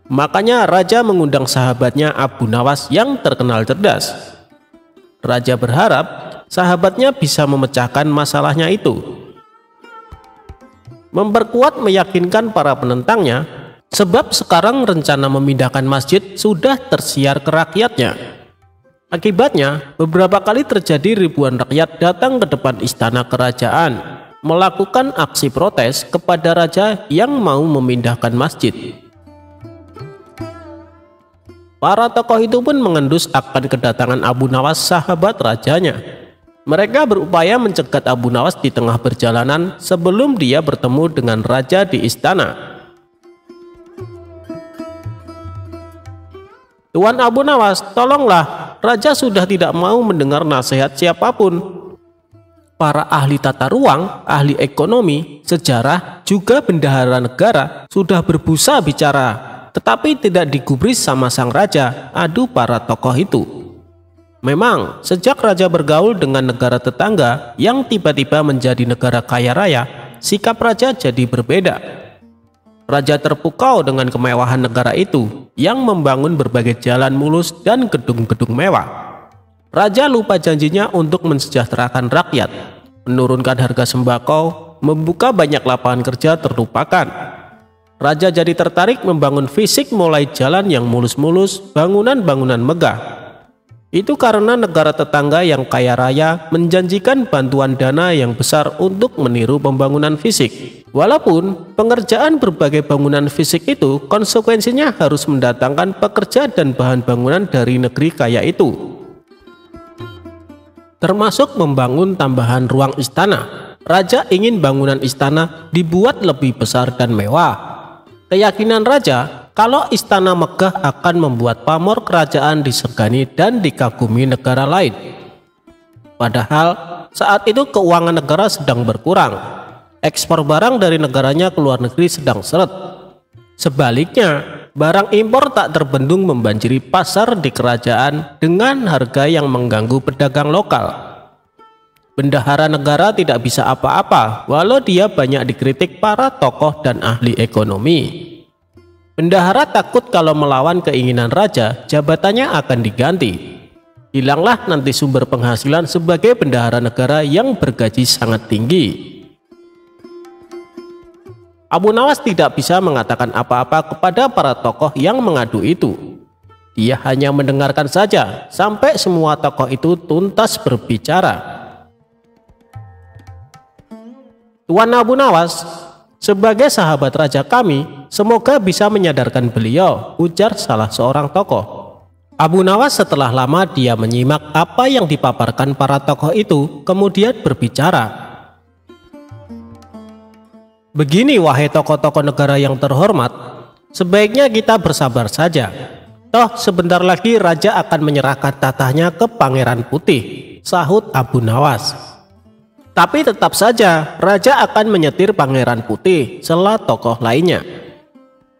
Makanya raja mengundang sahabatnya Abu Nawas yang terkenal cerdas. Raja berharap sahabatnya bisa memecahkan masalahnya itu. Memperkuat meyakinkan para penentangnya, sebab sekarang rencana memindahkan masjid sudah tersiar ke rakyatnya. Akibatnya, beberapa kali terjadi ribuan rakyat datang ke depan istana kerajaan, melakukan aksi protes kepada raja yang mau memindahkan masjid. Para tokoh itu pun mengendus akan kedatangan Abu Nawas, sahabat rajanya. Mereka berupaya mencegat Abu Nawas di tengah perjalanan sebelum dia bertemu dengan raja di istana. "Tuan Abu Nawas, tolonglah, raja sudah tidak mau mendengar nasihat siapapun." Para ahli tata ruang, ahli ekonomi, sejarah, juga bendahara negara sudah berbusa bicara, tetapi tidak digubris sama sang raja, adu para tokoh itu. Memang, sejak raja bergaul dengan negara tetangga yang tiba-tiba menjadi negara kaya raya, sikap raja jadi berbeda. Raja terpukau dengan kemewahan negara itu yang membangun berbagai jalan mulus dan gedung-gedung mewah. Raja lupa janjinya untuk mensejahterakan rakyat, menurunkan harga sembako, membuka banyak lapangan kerja terlupakan. Raja jadi tertarik membangun fisik mulai jalan yang mulus-mulus, bangunan-bangunan megah. Itu karena negara tetangga yang kaya raya menjanjikan bantuan dana yang besar untuk meniru pembangunan fisik. Walaupun pengerjaan berbagai bangunan fisik itu konsekuensinya harus mendatangkan pekerja dan bahan bangunan dari negeri kaya itu, termasuk membangun tambahan ruang istana. Raja ingin bangunan istana dibuat lebih besar dan mewah. Keyakinan raja kalau istana megah akan membuat pamor kerajaan disegani dan dikagumi negara lain. Padahal saat itu keuangan negara sedang berkurang. Ekspor barang dari negaranya ke luar negeri sedang seret. Sebaliknya, barang impor tak terbendung membanjiri pasar di kerajaan dengan harga yang mengganggu pedagang lokal. Bendahara negara tidak bisa apa-apa walau dia banyak dikritik para tokoh dan ahli ekonomi. Bendahara takut kalau melawan keinginan raja, jabatannya akan diganti. Hilanglah nanti sumber penghasilan sebagai bendahara negara yang bergaji sangat tinggi. Abu Nawas tidak bisa mengatakan apa-apa kepada para tokoh yang mengadu itu. Dia hanya mendengarkan saja sampai semua tokoh itu tuntas berbicara. "Tuan Abu Nawas, sebagai sahabat raja kami, semoga bisa menyadarkan beliau," ujar salah seorang tokoh. Abu Nawas setelah lama dia menyimak apa yang dipaparkan para tokoh itu, kemudian berbicara. "Begini wahai tokoh-tokoh negara yang terhormat, sebaiknya kita bersabar saja. Toh sebentar lagi raja akan menyerahkan tatahnya ke Pangeran Putih," sahut Abu Nawas. "Tapi tetap saja raja akan menyetir Pangeran Putih," sela tokoh lainnya.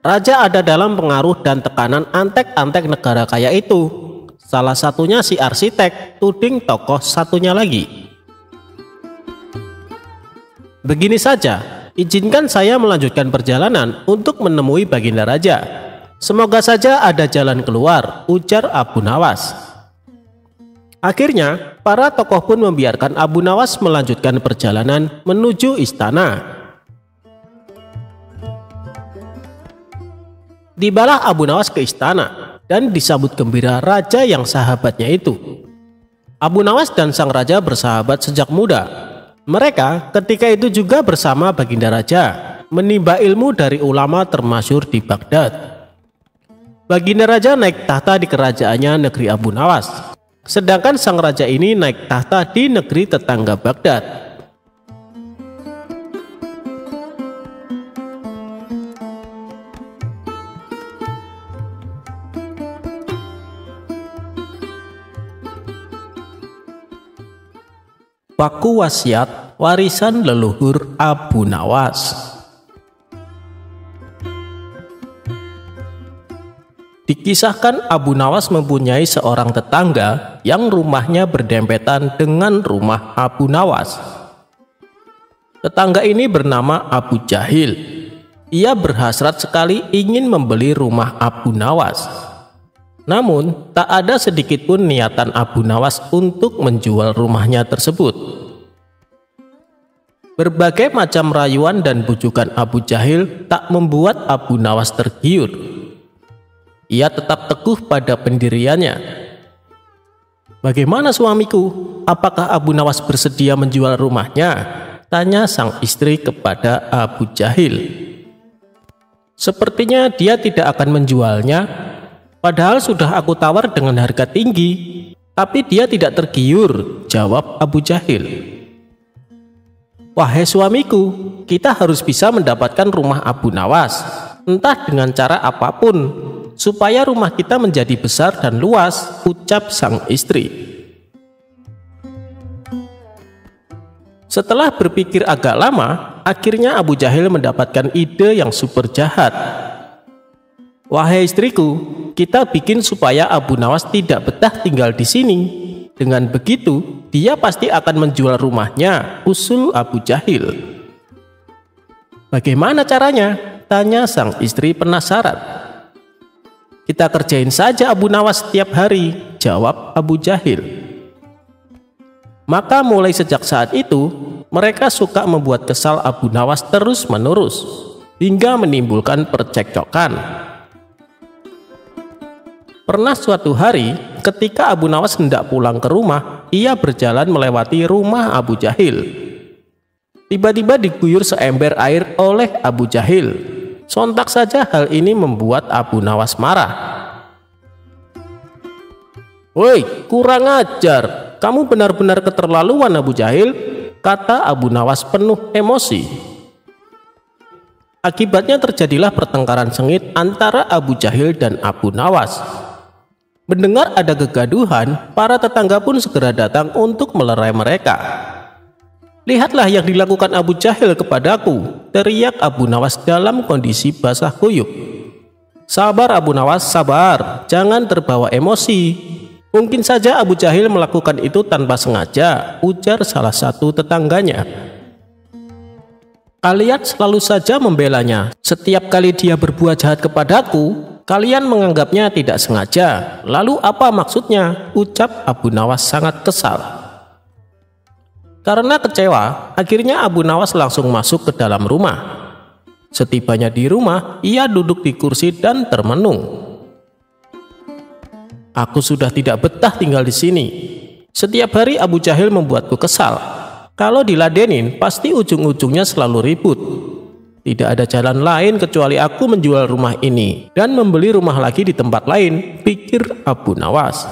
"Raja ada dalam pengaruh dan tekanan antek-antek negara kaya itu. Salah satunya si arsitek," tuding tokoh satunya lagi. "Begini saja, izinkan saya melanjutkan perjalanan untuk menemui baginda raja. Semoga saja ada jalan keluar," ujar Abu Nawas. Akhirnya, para tokoh pun membiarkan Abu Nawas melanjutkan perjalanan menuju istana. Tibalah Abu Nawas ke istana dan disambut gembira raja yang sahabatnya itu. Abu Nawas dan sang raja bersahabat sejak muda. Mereka ketika itu juga bersama baginda raja menimba ilmu dari ulama termasyhur di Baghdad. Baginda raja naik tahta di kerajaannya negeri Abu Nawas, sedangkan sang raja ini naik tahta di negeri tetangga Baghdad. Paku wasiat warisan leluhur Abu Nawas. Dikisahkan Abu Nawas mempunyai seorang tetangga yang rumahnya berdempetan dengan rumah Abu Nawas. Tetangga ini bernama Abu Jahil. Ia berhasrat sekali ingin membeli rumah Abu Nawas. Namun, tak ada sedikit pun niatan Abu Nawas untuk menjual rumahnya tersebut. Berbagai macam rayuan dan bujukan Abu Jahil tak membuat Abu Nawas tergiur. Ia tetap teguh pada pendiriannya. "Bagaimana suamiku? Apakah Abu Nawas bersedia menjual rumahnya?" tanya sang istri kepada Abu Jahil. "Sepertinya dia tidak akan menjualnya, padahal sudah aku tawar dengan harga tinggi, tapi dia tidak tergiur," jawab Abu Jahil. "Wahai suamiku, kita harus bisa mendapatkan rumah Abu Nawas, entah dengan cara apapun, supaya rumah kita menjadi besar dan luas," ucap sang istri. Setelah berpikir agak lama, akhirnya Abu Jahil mendapatkan ide yang super jahat. "Wahai istriku, kita bikin supaya Abu Nawas tidak betah tinggal di sini. Dengan begitu, dia pasti akan menjual rumahnya," usul Abu Jahil. "Bagaimana caranya?" tanya sang istri penasaran. "Kita kerjain saja Abu Nawas setiap hari," jawab Abu Jahil. Maka mulai sejak saat itu, mereka suka membuat kesal Abu Nawas terus-menerus, hingga menimbulkan percekcokan. Pernah suatu hari, ketika Abu Nawas hendak pulang ke rumah, ia berjalan melewati rumah Abu Jahil. Tiba-tiba diguyur seember air oleh Abu Jahil. Sontak saja hal ini membuat Abu Nawas marah. "Woi, kurang ajar! Kamu benar-benar keterlaluan, Abu Jahil," kata Abu Nawas penuh emosi. Akibatnya terjadilah pertengkaran sengit antara Abu Jahil dan Abu Nawas. Mendengar ada kegaduhan, para tetangga pun segera datang untuk melerai mereka. "Lihatlah yang dilakukan Abu Jahil kepadaku," teriak Abu Nawas dalam kondisi basah kuyup. "Sabar Abu Nawas, sabar, jangan terbawa emosi. Mungkin saja Abu Jahil melakukan itu tanpa sengaja," ujar salah satu tetangganya. "Kalian selalu saja membelanya. Setiap kali dia berbuat jahat kepadaku, kalian menganggapnya tidak sengaja. Lalu apa maksudnya?" ucap Abu Nawas sangat kesal. Karena kecewa, akhirnya Abu Nawas langsung masuk ke dalam rumah. Setibanya di rumah, ia duduk di kursi dan termenung. "Aku sudah tidak betah tinggal di sini. Setiap hari Abu Jahil membuatku kesal. Kalau diladenin, pasti ujung-ujungnya selalu ribut. Tidak ada jalan lain kecuali aku menjual rumah ini dan membeli rumah lagi di tempat lain," pikir Abu Nawas.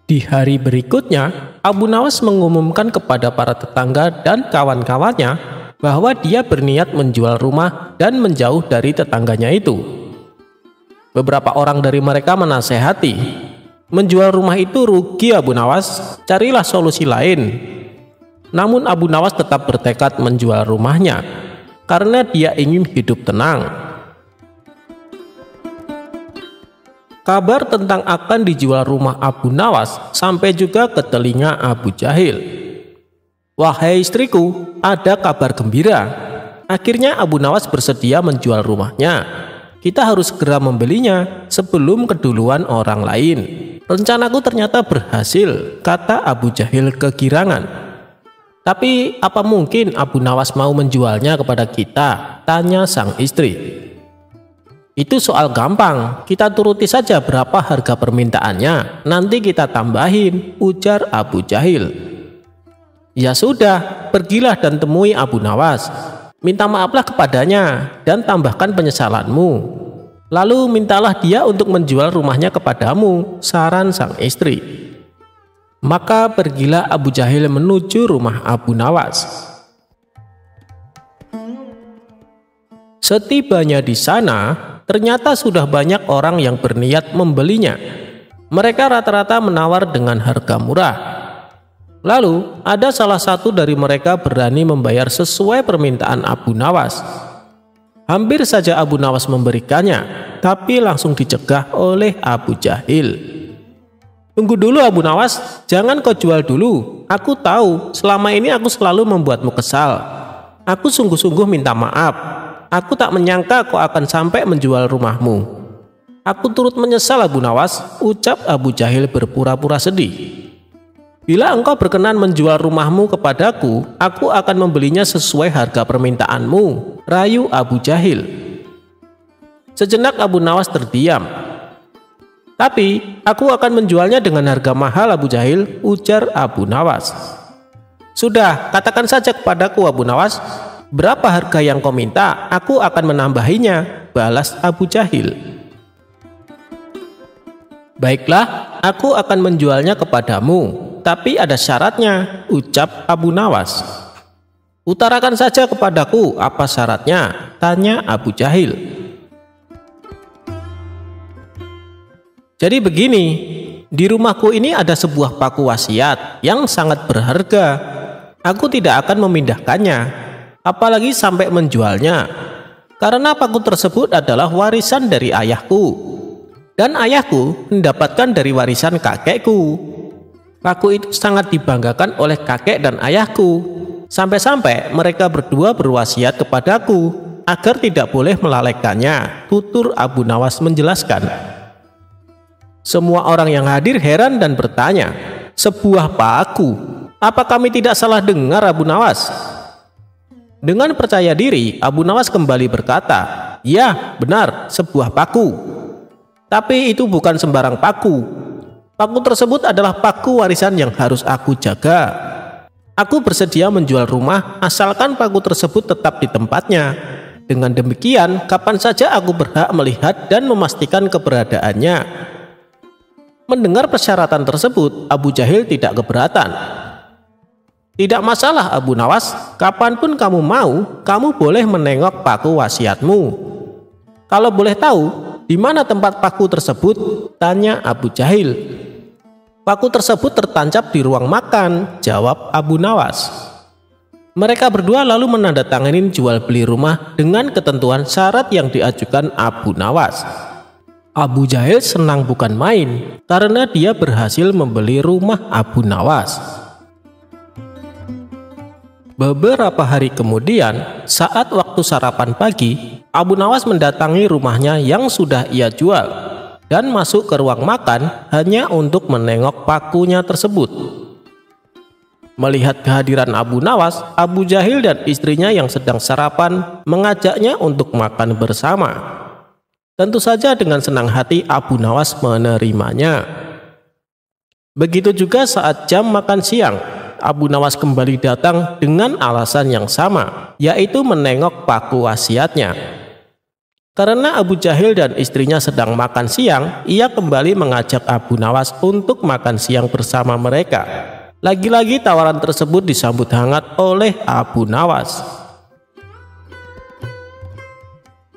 Di hari berikutnya, Abu Nawas mengumumkan kepada para tetangga dan kawan-kawannya bahwa dia berniat menjual rumah dan menjauh dari tetangganya itu. Beberapa orang dari mereka menasehati, "Menjual rumah itu rugi Abu Nawas, carilah solusi lain." Namun Abu Nawas tetap bertekad menjual rumahnya, karena dia ingin hidup tenang. Kabar tentang akan dijual rumah Abu Nawas sampai juga ke telinga Abu Jahil. "Wahai istriku, ada kabar gembira. Akhirnya Abu Nawas bersedia menjual rumahnya. Kita harus segera membelinya sebelum keduluan orang lain. Rencanaku ternyata berhasil," kata Abu Jahil kegirangan. "Tapi apa mungkin Abu Nawas mau menjualnya kepada kita?" tanya sang istri. "Itu soal gampang, kita turuti saja berapa harga permintaannya, nanti kita tambahin," ujar Abu Jahil. "Ya sudah, pergilah dan temui Abu Nawas. Minta maaflah kepadanya dan tambahkan penyesalanmu. Lalu mintalah dia untuk menjual rumahnya kepadamu," saran sang istri. Maka pergilah Abu Jahil menuju rumah Abu Nawas. Setibanya di sana, ternyata sudah banyak orang yang berniat membelinya. Mereka rata-rata menawar dengan harga murah. Lalu ada salah satu dari mereka berani membayar sesuai permintaan Abu Nawas. Hampir saja Abu Nawas memberikannya, tapi langsung dicegah oleh Abu Jahil. "Tunggu dulu Abu Nawas, jangan kau jual dulu. Aku tahu selama ini aku selalu membuatmu kesal. Aku sungguh-sungguh minta maaf. aku tak menyangka kau akan sampai menjual rumahmu. Aku turut menyesal Abu Nawas, ucap Abu Jahil berpura-pura sedih. Bila engkau berkenan menjual rumahmu kepadaku, aku akan membelinya sesuai harga permintaanmu, rayu Abu Jahil. Sejenak Abu Nawas terdiam. Tapi aku akan menjualnya dengan harga mahal Abu Jahil, ujar Abu Nawas. Sudah, katakan saja kepadaku Abu Nawas, berapa harga yang kau minta, aku akan menambahinya, balas Abu Jahil. Baiklah, aku akan menjualnya kepadamu, tapi ada syaratnya, ucap Abu Nawas. Utarakan saja kepadaku apa syaratnya, tanya Abu Jahil. Jadi begini, di rumahku ini ada sebuah paku wasiat yang sangat berharga. Aku tidak akan memindahkannya, apalagi sampai menjualnya, karena paku tersebut adalah warisan dari ayahku. Dan ayahku mendapatkan dari warisan kakekku. Paku itu sangat dibanggakan oleh kakek dan ayahku. Sampai-sampai mereka berdua berwasiat kepadaku agar tidak boleh melalaikannya, tutur Abu Nawas menjelaskan. Semua orang yang hadir heran dan bertanya, sebuah paku? Apa kami tidak salah dengar Abu Nawas? Dengan percaya diri, Abu Nawas kembali berkata, ya benar, sebuah paku. Tapi itu bukan sembarang paku. Paku tersebut adalah paku warisan yang harus aku jaga. Aku bersedia menjual rumah asalkan paku tersebut tetap di tempatnya. Dengan demikian, kapan saja aku berhak melihat dan memastikan keberadaannya. Mendengar persyaratan tersebut, Abu Jahil tidak keberatan. Tidak masalah Abu Nawas, kapanpun kamu mau, kamu boleh menengok paku wasiatmu. Kalau boleh tahu, di mana tempat paku tersebut? Tanya Abu Jahil. Paku tersebut tertancap di ruang makan, jawab Abu Nawas. Mereka berdua lalu menandatangani jual beli rumah dengan ketentuan syarat yang diajukan Abu Nawas. Abu Jahil senang bukan main karena dia berhasil membeli rumah Abu Nawas. Beberapa hari kemudian, saat waktu sarapan pagi, Abu Nawas mendatangi rumahnya yang sudah ia jual dan masuk ke ruang makan hanya untuk menengok pakunya tersebut. Melihat kehadiran Abu Nawas, Abu Jahil dan istrinya yang sedang sarapan mengajaknya untuk makan bersama. Tentu saja dengan senang hati Abu Nawas menerimanya. Begitu juga saat jam makan siang, Abu Nawas kembali datang dengan alasan yang sama, yaitu menengok paku wasiatnya. Karena Abu Jahil dan istrinya sedang makan siang, ia kembali mengajak Abu Nawas untuk makan siang bersama mereka. Lagi-lagi tawaran tersebut disambut hangat oleh Abu Nawas.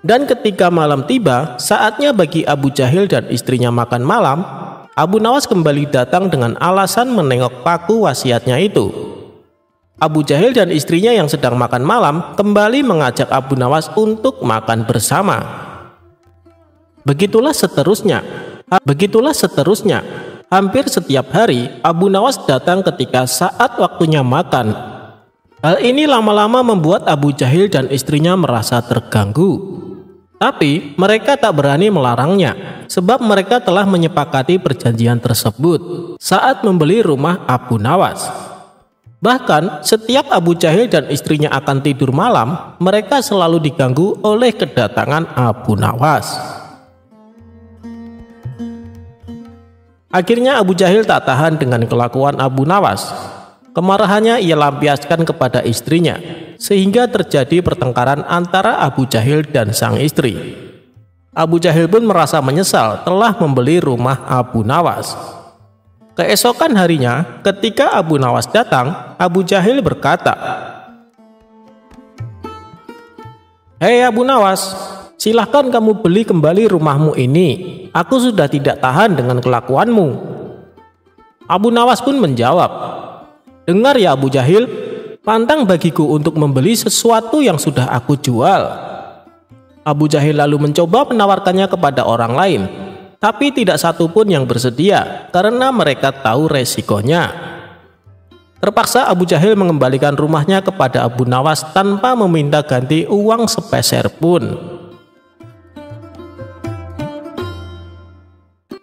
Dan ketika malam tiba, saatnya bagi Abu Jahil dan istrinya makan malam, Abu Nawas kembali datang dengan alasan menengok paku wasiatnya itu. Abu Jahil dan istrinya yang sedang makan malam kembali mengajak Abu Nawas untuk makan bersama. Begitulah seterusnya. Hampir setiap hari Abu Nawas datang ketika saat waktunya makan. Hal ini lama-lama membuat Abu Jahil dan istrinya merasa terganggu. Tapi mereka tak berani melarangnya, sebab mereka telah menyepakati perjanjian tersebut saat membeli rumah Abu Nawas. Bahkan setiap Abu Jahil dan istrinya akan tidur malam, mereka selalu diganggu oleh kedatangan Abu Nawas. Akhirnya Abu Jahil tak tahan dengan kelakuan Abu Nawas. Kemarahannya ia lampiaskan kepada istrinya, sehingga terjadi pertengkaran antara Abu Jahil dan sang istri. Abu Jahil pun merasa menyesal telah membeli rumah Abu Nawas. Keesokan harinya, ketika Abu Nawas datang, Abu Jahil berkata, "Hei Abu Nawas, silahkan kamu beli kembali rumahmu ini. Aku sudah tidak tahan dengan kelakuanmu." Abu Nawas pun menjawab, "Dengar ya Abu Jahil, pantang bagiku untuk membeli sesuatu yang sudah aku jual." Abu Jahil lalu mencoba menawarkannya kepada orang lain, tapi tidak satu pun yang bersedia karena mereka tahu resikonya. Terpaksa Abu Jahil mengembalikan rumahnya kepada Abu Nawas tanpa meminta ganti uang sepeser pun.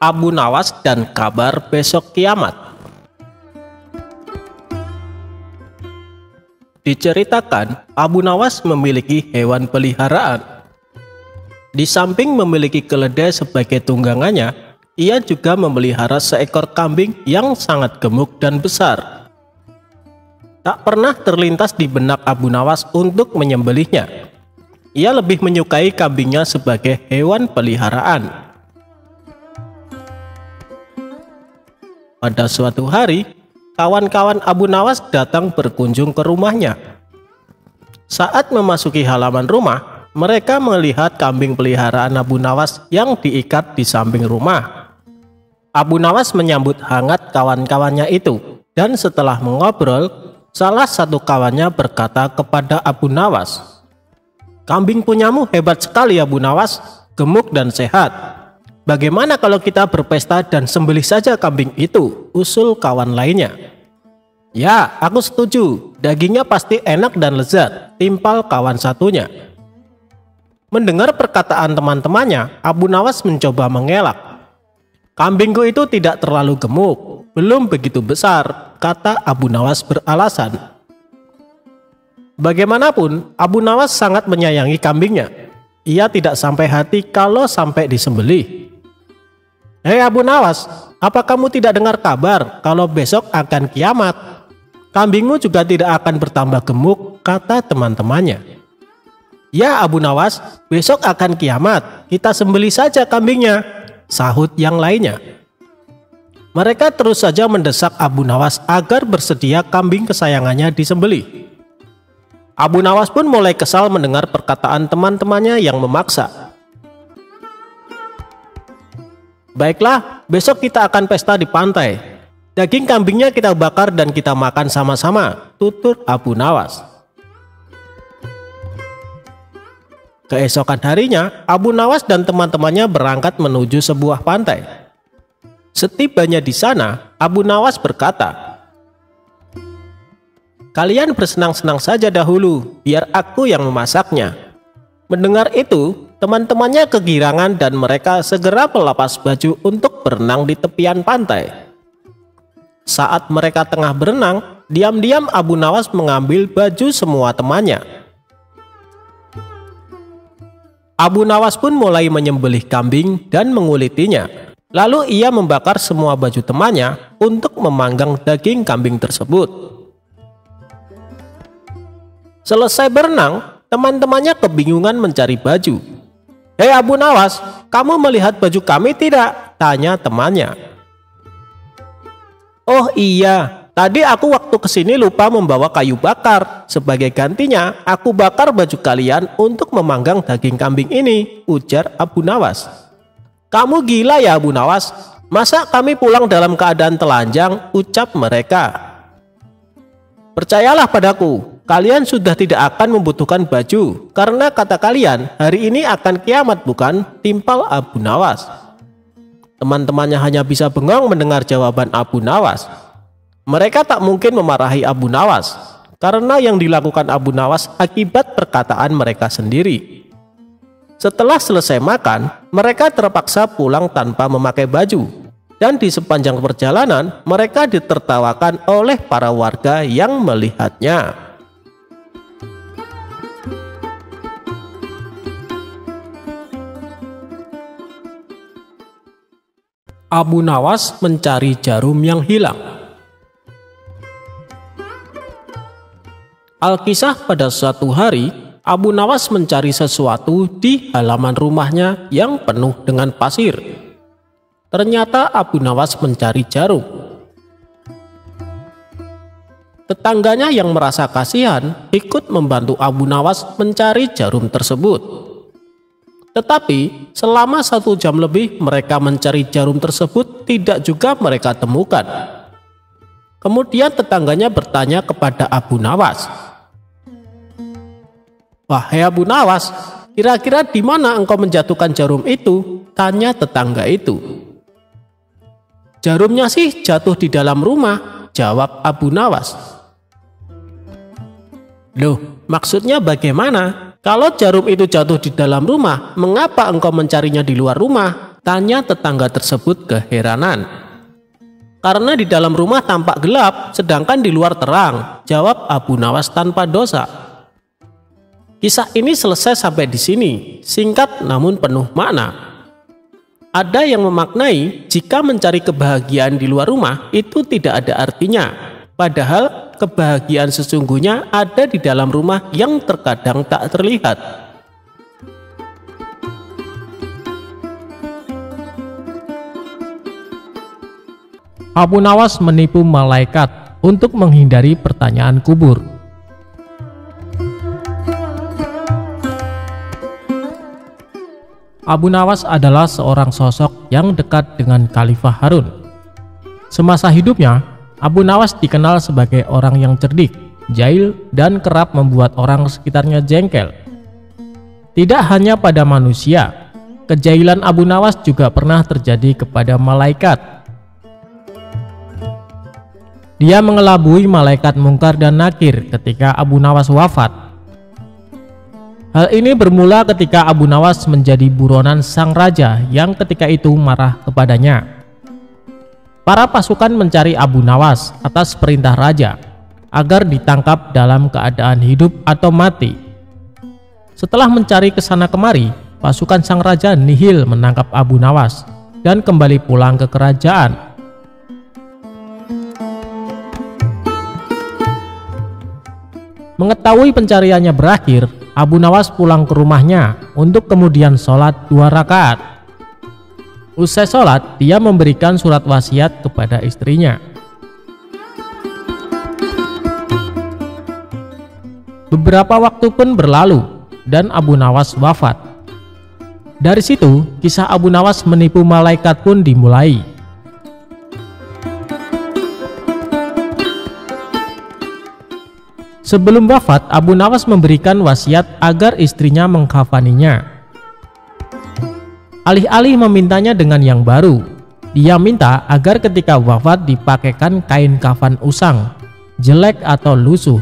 Abu Nawas dan kabar besok kiamat. Diceritakan, Abu Nawas memiliki hewan peliharaan. Di samping memiliki keledai sebagai tunggangannya, ia juga memelihara seekor kambing yang sangat gemuk dan besar. Tak pernah terlintas di benak Abu Nawas untuk menyembelihnya. Ia lebih menyukai kambingnya sebagai hewan peliharaan. Pada suatu hari, kawan-kawan Abu Nawas datang berkunjung ke rumahnya. Saat memasuki halaman rumah, mereka melihat kambing peliharaan Abu Nawas yang diikat di samping rumah. Abu Nawas menyambut hangat kawan-kawannya itu, dan setelah mengobrol, salah satu kawannya berkata kepada Abu Nawas, "Kambing punyamu hebat sekali Abu Nawas, gemuk dan sehat. Bagaimana kalau kita berpesta dan sembelih saja kambing itu?" usul kawan lainnya. "Ya, aku setuju, dagingnya pasti enak dan lezat," timpal kawan satunya. Mendengar perkataan teman-temannya, Abu Nawas mencoba mengelak. "Kambingku itu tidak terlalu gemuk, belum begitu besar," kata Abu Nawas beralasan. Bagaimanapun, Abu Nawas sangat menyayangi kambingnya. Ia tidak sampai hati kalau sampai disembelih. "Hei Abu Nawas, apa kamu tidak dengar kabar kalau besok akan kiamat? Kambingmu juga tidak akan bertambah gemuk," kata teman-temannya. "Ya Abu Nawas, besok akan kiamat, kita sembelih saja kambingnya," sahut yang lainnya. Mereka terus saja mendesak Abu Nawas agar bersedia kambing kesayangannya disembelih. Abu Nawas pun mulai kesal mendengar perkataan teman-temannya yang memaksa. "Baiklah, besok kita akan pesta di pantai. Daging kambingnya kita bakar dan kita makan sama-sama," tutur Abu Nawas. Keesokan harinya, Abu Nawas dan teman-temannya berangkat menuju sebuah pantai. Setibanya di sana, Abu Nawas berkata, "Kalian bersenang-senang saja dahulu, biar aku yang memasaknya." Mendengar itu, teman-temannya kegirangan dan mereka segera melepas baju untuk berenang di tepian pantai. Saat mereka tengah berenang, diam-diam Abu Nawas mengambil baju semua temannya. Abu Nawas pun mulai menyembelih kambing dan mengulitinya. Lalu ia membakar semua baju temannya untuk memanggang daging kambing tersebut. Selesai berenang, teman-temannya kebingungan mencari baju. "Hei Abu Nawas, kamu melihat baju kami tidak?" tanya temannya. "Oh iya, tadi aku waktu kesini lupa membawa kayu bakar. Sebagai gantinya, aku bakar baju kalian untuk memanggang daging kambing ini," ujar Abu Nawas. "Kamu gila ya Abu Nawas? Masa kami pulang dalam keadaan telanjang?" ucap mereka. "Percayalah padaku, kalian sudah tidak akan membutuhkan baju, karena kata kalian hari ini akan kiamat bukan?" timpal Abu Nawas. Teman-temannya hanya bisa bengong mendengar jawaban Abu Nawas. Mereka tak mungkin memarahi Abu Nawas, karena yang dilakukan Abu Nawas akibat perkataan mereka sendiri. Setelah selesai makan, mereka terpaksa pulang tanpa memakai baju, dan di sepanjang perjalanan mereka ditertawakan oleh para warga yang melihatnya. Abu Nawas mencari jarum yang hilang. Alkisah, pada suatu hari Abu Nawas mencari sesuatu di halaman rumahnya yang penuh dengan pasir. Ternyata Abu Nawas mencari jarum. Tetangganya yang merasa kasihan ikut membantu Abu Nawas mencari jarum tersebut. Tetapi selama 1 jam lebih mereka mencari jarum tersebut tidak juga mereka temukan. Kemudian tetangganya bertanya kepada Abu Nawas, "Wahai Abu Nawas, kira-kira di mana engkau menjatuhkan jarum itu?" tanya tetangga itu. "Jarumnya sih jatuh di dalam rumah," jawab Abu Nawas. Loh, maksudnya bagaimana? Kalau jarum itu jatuh di dalam rumah, mengapa engkau mencarinya di luar rumah? Tanya tetangga tersebut keheranan. Karena di dalam rumah tampak gelap, sedangkan di luar terang, jawab Abu Nawas tanpa dosa. Kisah ini selesai sampai di sini, singkat namun penuh makna. Ada yang memaknai jika mencari kebahagiaan di luar rumah itu tidak ada artinya. Padahal kebahagiaan sesungguhnya ada di dalam rumah yang terkadang tak terlihat. Abu Nawas menipu malaikat untuk menghindari pertanyaan kubur. Abu Nawas adalah seorang sosok yang dekat dengan Khalifah Harun. Semasa hidupnya, Abu Nawas dikenal sebagai orang yang cerdik, jahil, dan kerap membuat orang sekitarnya jengkel. Tidak hanya pada manusia, kejahilan Abu Nawas juga pernah terjadi kepada malaikat. Dia mengelabui malaikat Mungkar dan Nakir ketika Abu Nawas wafat. Hal ini bermula ketika Abu Nawas menjadi buronan sang raja yang ketika itu marah kepadanya. Para pasukan mencari Abu Nawas atas perintah raja agar ditangkap dalam keadaan hidup atau mati. Setelah mencari kesana kemari, pasukan sang raja nihil menangkap Abu Nawas dan kembali pulang ke kerajaan. Mengetahui pencariannya berakhir, Abu Nawas pulang ke rumahnya untuk kemudian sholat 2 rakaat. Usai sholat, dia memberikan surat wasiat kepada istrinya. Beberapa waktu pun berlalu dan Abu Nawas wafat. Dari situ, kisah Abu Nawas menipu malaikat pun dimulai. Sebelum wafat, Abu Nawas memberikan wasiat agar istrinya mengkafaninya. Alih-alih memintanya dengan yang baru, dia minta agar ketika wafat dipakaikan kain kafan usang, jelek atau lusuh.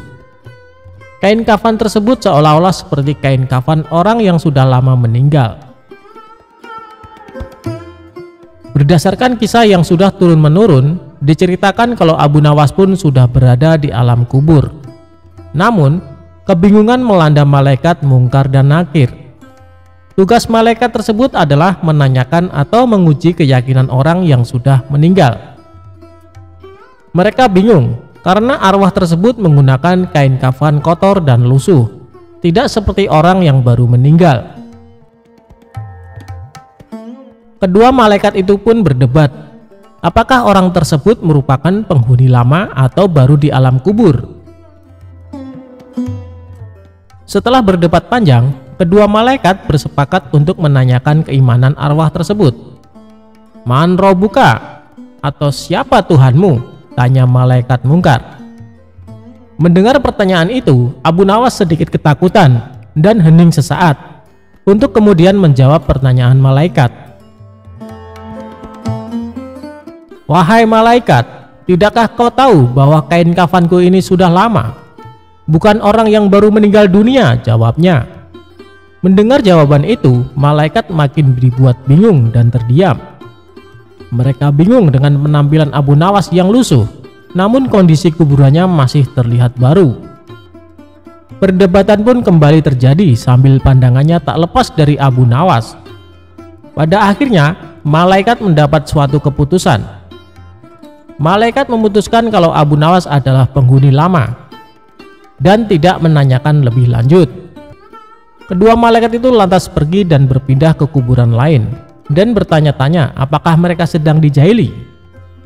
Kain kafan tersebut seolah-olah seperti kain kafan orang yang sudah lama meninggal. Berdasarkan kisah yang sudah turun-menurun, diceritakan kalau Abu Nawas pun sudah berada di alam kubur. Namun, kebingungan melanda malaikat Mungkar dan Nakir. Tugas malaikat tersebut adalah menanyakan atau menguji keyakinan orang yang sudah meninggal. Mereka bingung karena arwah tersebut menggunakan kain kafan kotor dan lusuh, tidak seperti orang yang baru meninggal. Kedua malaikat itu pun berdebat, apakah orang tersebut merupakan penghuni lama atau baru di alam kubur. Setelah berdebat panjang, kedua malaikat bersepakat untuk menanyakan keimanan arwah tersebut. Man robuka, atau siapa Tuhanmu? Tanya malaikat Mungkar. Mendengar pertanyaan itu, Abu Nawas sedikit ketakutan dan hening sesaat untuk kemudian menjawab pertanyaan malaikat. Wahai malaikat, tidakkah kau tahu bahwa kain kafanku ini sudah lama? Bukan orang yang baru meninggal dunia, jawabnya. Mendengar jawaban itu, malaikat makin dibuat bingung dan terdiam. Mereka bingung dengan penampilan Abu Nawas yang lusuh, namun kondisi kuburannya masih terlihat baru. Perdebatan pun kembali terjadi sambil pandangannya tak lepas dari Abu Nawas. Pada akhirnya, malaikat mendapat suatu keputusan. Malaikat memutuskan kalau Abu Nawas adalah penghuni lama dan tidak menanyakan lebih lanjut. Kedua malaikat itu lantas pergi dan berpindah ke kuburan lain dan bertanya-tanya apakah mereka sedang dijahili.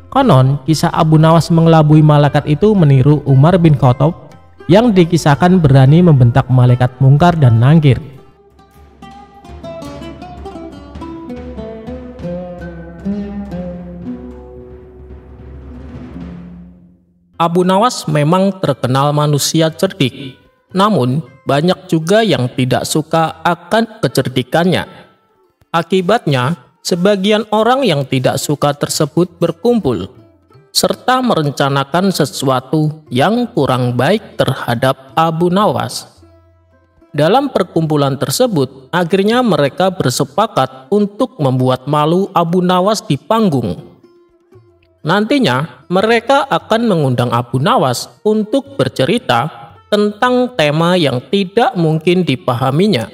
Konon, kisah Abu Nawas mengelabui malaikat itu meniru Umar bin Khattab yang dikisahkan berani membentak malaikat Mungkar dan Nakir. Abu Nawas memang terkenal manusia cerdik, namun banyak juga yang tidak suka akan kecerdikannya. Akibatnya, sebagian orang yang tidak suka tersebut berkumpul. serta merencanakan sesuatu yang kurang baik terhadap Abu Nawas. Dalam perkumpulan tersebut, akhirnya mereka bersepakat untuk membuat malu Abu Nawas di panggung. Nantinya, mereka akan mengundang Abu Nawas untuk bercerita tentang tema yang tidak mungkin dipahaminya.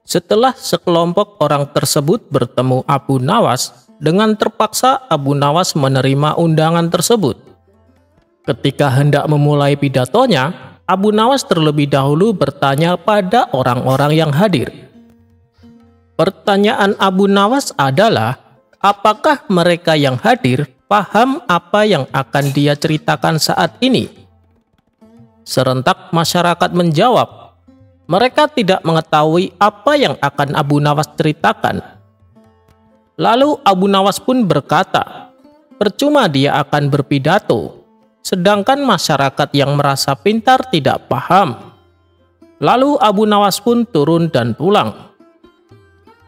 Setelah sekelompok orang tersebut bertemu Abu Nawas, dengan terpaksa Abu Nawas menerima undangan tersebut. Ketika hendak memulai pidatonya, Abu Nawas terlebih dahulu bertanya pada orang-orang yang hadir. Pertanyaan Abu Nawas adalah, apakah mereka yang hadir paham apa yang akan dia ceritakan saat ini? Serentak masyarakat menjawab, mereka tidak mengetahui apa yang akan Abu Nawas ceritakan. Lalu Abu Nawas pun berkata, percuma dia akan berpidato, sedangkan masyarakat yang merasa pintar tidak paham. Lalu Abu Nawas pun turun dan pulang.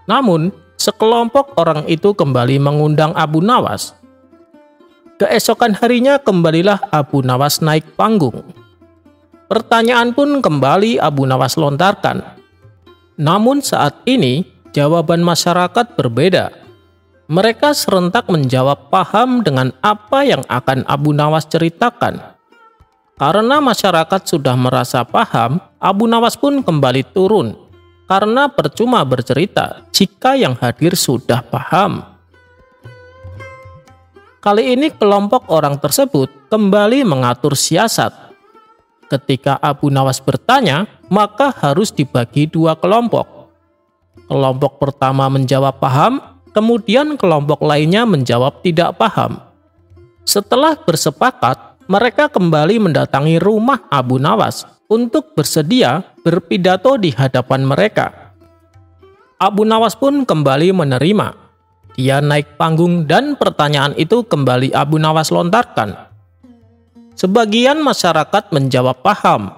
Namun, sekelompok orang itu kembali mengundang Abu Nawas. Keesokan harinya kembalilah Abu Nawas naik panggung. Pertanyaan pun kembali Abu Nawas lontarkan. Namun saat ini, jawaban masyarakat berbeda. Mereka serentak menjawab paham dengan apa yang akan Abu Nawas ceritakan. Karena masyarakat sudah merasa paham, Abu Nawas pun kembali turun. Karena percuma bercerita jika yang hadir sudah paham. Kali ini kelompok orang tersebut kembali mengatur siasat. Ketika Abu Nawas bertanya, maka harus dibagi dua kelompok. Kelompok pertama menjawab paham, kemudian kelompok lainnya menjawab tidak paham. Setelah bersepakat, mereka kembali mendatangi rumah Abu Nawas untuk bersedia berpidato di hadapan mereka. Abu Nawas pun kembali menerima. Dia naik panggung dan pertanyaan itu kembali Abu Nawas lontarkan. Sebagian masyarakat menjawab paham,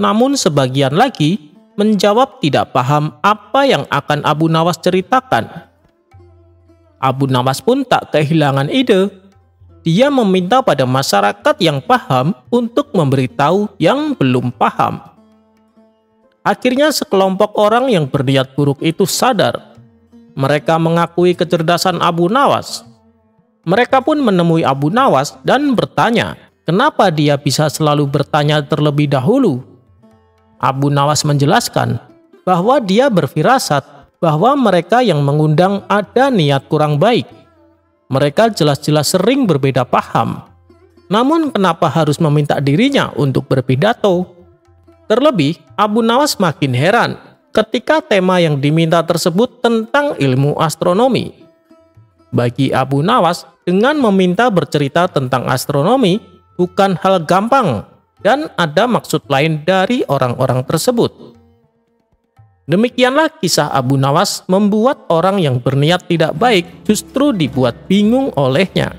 namun sebagian lagi menjawab tidak paham apa yang akan Abu Nawas ceritakan. Abu Nawas pun tak kehilangan ide. Dia meminta pada masyarakat yang paham untuk memberitahu yang belum paham. Akhirnya sekelompok orang yang berniat buruk itu sadar. Mereka mengakui kecerdasan Abu Nawas. Mereka pun menemui Abu Nawas dan bertanya, kenapa dia bisa selalu bertanya terlebih dahulu? Abu Nawas menjelaskan bahwa dia berfirasat bahwa mereka yang mengundang ada niat kurang baik. Mereka jelas-jelas sering berbeda paham. Namun kenapa harus meminta dirinya untuk berpidato? Terlebih, Abu Nawas makin heran ketika tema yang diminta tersebut tentang ilmu astronomi. Bagi Abu Nawas, dengan meminta bercerita tentang astronomi bukan hal gampang dan ada maksud lain dari orang-orang tersebut. Demikianlah kisah Abu Nawas membuat orang yang berniat tidak baik justru dibuat bingung olehnya.